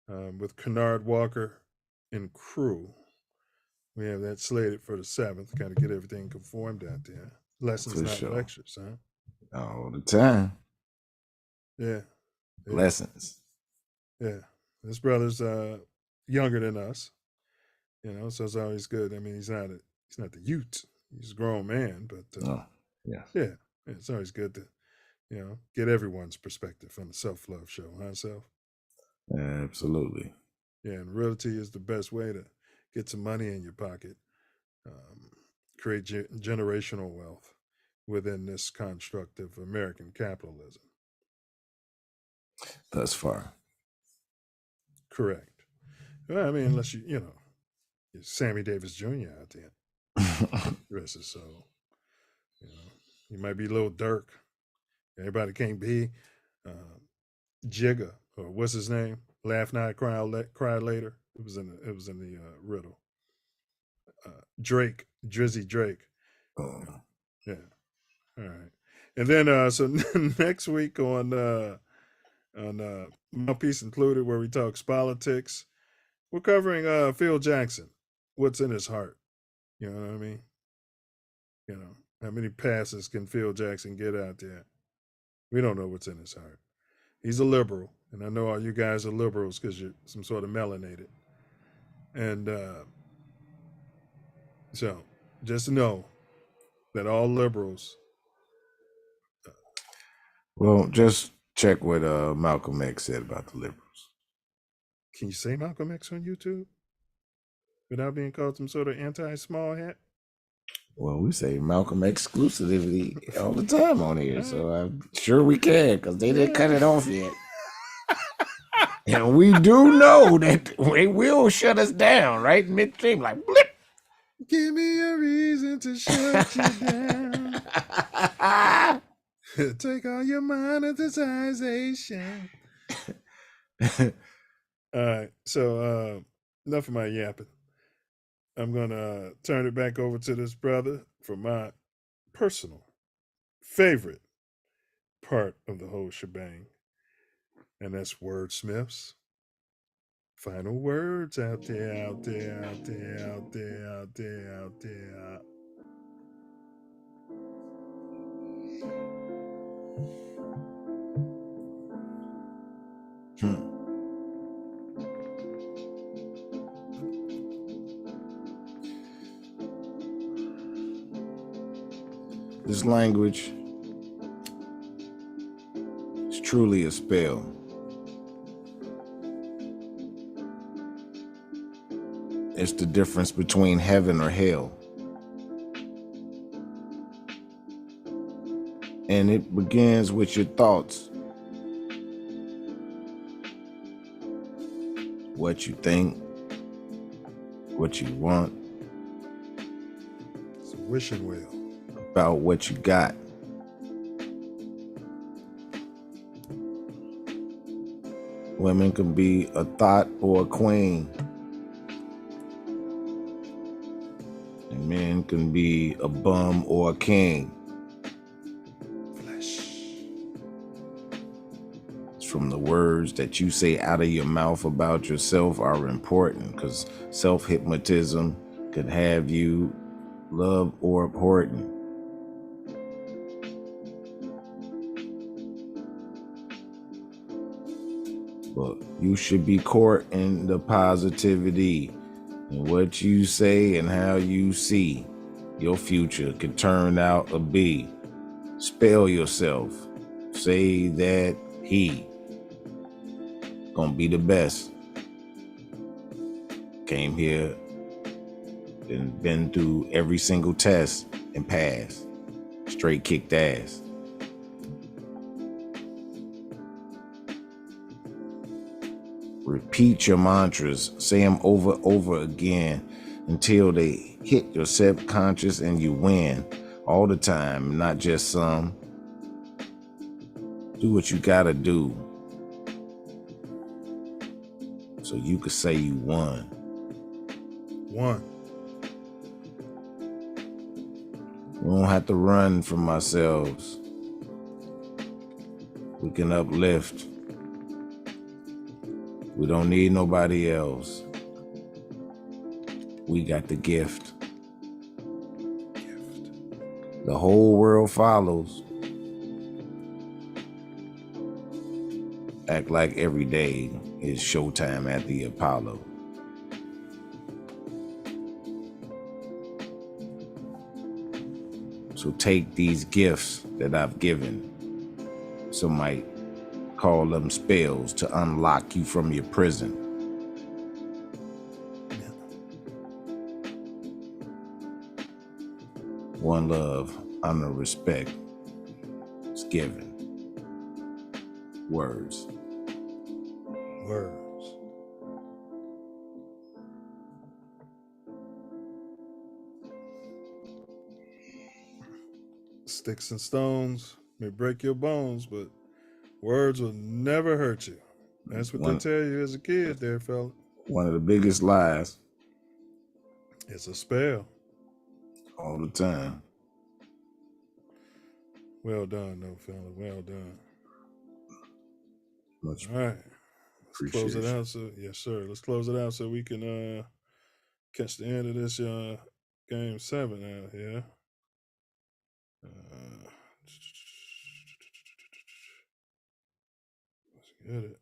with Kennard Walker and crew. We have that slated for the 7th. Got to get everything conformed out there. Lessons, for not sure. lectures, huh? All the time. Yeah. Lessons. Yeah. This brother's younger than us, so it's always good. I mean, he's not the youth. He's a grown man, but yeah, it's always good to get everyone's perspective on the Self Love Show, huh, Self? Absolutely. Yeah, and realty is the best way to get some money in your pocket, create generational wealth within this construct of American capitalism. Thus far. Correct. Well, I mean, unless you're Sammy Davis Jr. out there. So, you might be Lil Durk. Everybody can't be Jigga, or what's his name? Laugh now, cry later. It was in the riddle. Drake, Drizzy Drake. Yeah. All right. And then so next week on Mouthpiece Included, where we talk politics, we're covering Phil Jackson. What's in his heart? You know what I mean? How many passes can Phil Jackson get out there? We don't know what's in his heart. He's a liberal, and I know all you guys are liberals because you're some sort of melanated. And so just know that all liberals. Well, just check what Malcolm X said about the liberals. Can you say Malcolm X on YouTube without being called some sort of anti-small hat? Well, we say Malcolm exclusivity all the time on here, so I'm sure we can, because they didn't cut it off yet. And we do know that they will shut us down right in midstream, like blip. Give me a reason to shut you down. Take all your monetization. All right, so enough of my yapping. I'm gonna turn it back over to this brother for my personal favorite part of the whole shebang, and that's wordsmiths. Final words out there, out there, out there, out there, out there, out there. This language is truly a spell. It's the difference between heaven or hell. And it begins with your thoughts. What you think, what you want. It's a wishing well. About what you got. Women can be a thought or a queen. And men can be a bum or a king. Flesh. It's from the words that you say out of your mouth about yourself are important, because self-hypnotism could have you love or abhorrent. But you should be caught in the positivity and what you say and how you see your future could turn out to be. Spell yourself. Say that he gonna be the best. Came here and been through every single test and passed. Straight kicked ass. Repeat your mantras, say them over again until they hit your subconscious and you win all the time, not just some. Do what you gotta do so you could say you won. One. We don't have to run from ourselves. We can uplift. We don't need nobody else. We got the gift. The whole world follows. Act like every day is showtime at the Apollo. So take these gifts that I've given. Some might call them spells to unlock you from your prison. One love, honor, respect is given. Words. Words. Sticks and stones may break your bones, but words will never hurt you. That's what they tell you as a kid there, fella. One of the biggest lies. It's a spell. All the time. Well done, though, fella. Well done. Much all right. Let's close it out. So, yes, sir. Let's close it out so we can catch the end of this game 7 out here. Let's get it.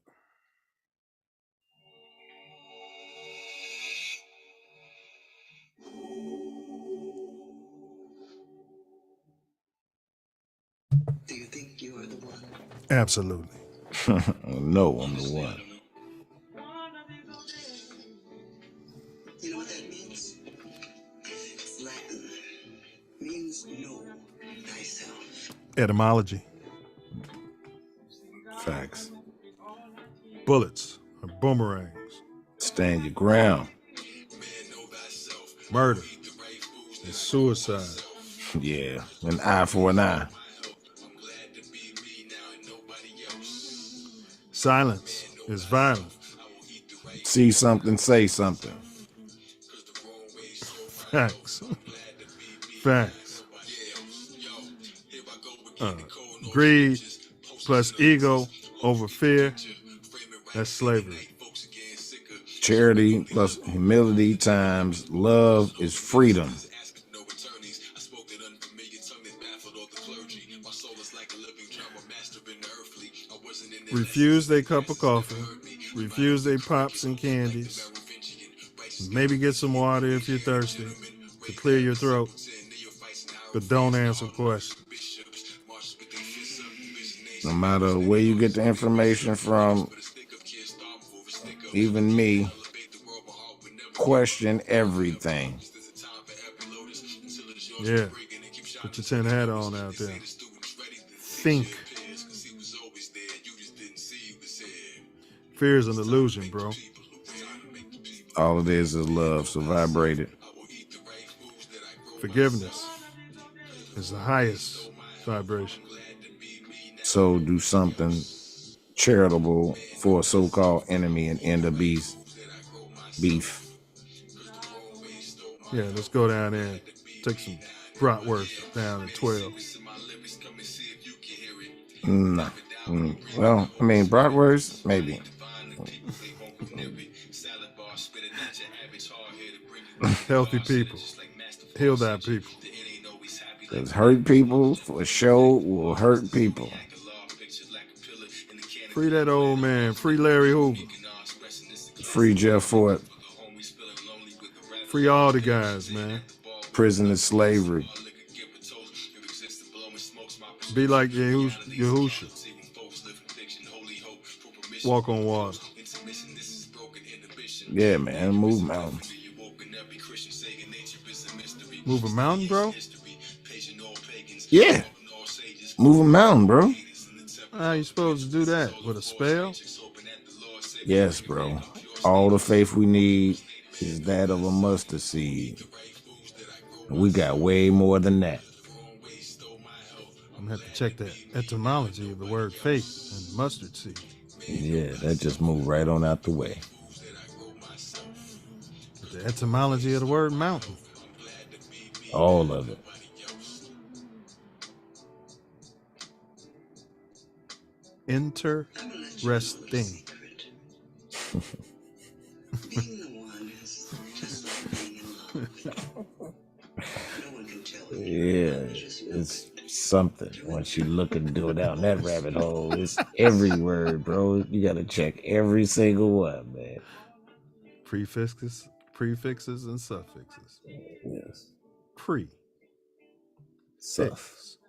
Do you think you are the one? Absolutely. No, I'm the one. You know what that means? It's Latin. Means know thyself. Etymology. Facts. Bullets are boomerangs. Stand your ground. Murder is suicide. Yeah, an eye for an eye. Silence is violence. See something, say something. Facts. Facts. Greed plus ego over fear, that's slavery. Charity plus humility times love is freedom. Refuse their cup of coffee. Refuse their pops and candies. Maybe get some water if you're thirsty to clear your throat. But don't answer questions. No matter where you get the information from, even me, question everything. Yeah. Put your tin hat on out there. Think. Fear is an illusion, bro. All it is love, so vibrate it. Forgiveness is the highest vibration. So do something charitable for a so-called enemy and end the beef. Yeah, let's go down there and take some bratwurst down at 12. Nah. Well, I mean, bratwurst, maybe. Healthy people. Heal that people. Because hurt people for sure will hurt people. Free that old man. Free Larry Hoover. Free Jeff Fort. Free all the guys, man. Prison is slavery. Be like Yahusha. Walk on water. Yeah, man. Move mountains. Move a mountain, bro? Yeah. Move a mountain, bro. How you supposed to do that? With a spell? Yes, bro. All the faith we need is that of a mustard seed. We got way more than that. I'm gonna have to check the etymology of the word faith and mustard seed. Yeah, that just moved right on out the way. The etymology of the word mountain. All of it. Interesting. Yeah, it's something once you look and go down that rabbit hole. It's every word, bro. You gotta check every single one, man. Prefixes, and suffixes. Yes. Pre. Suff.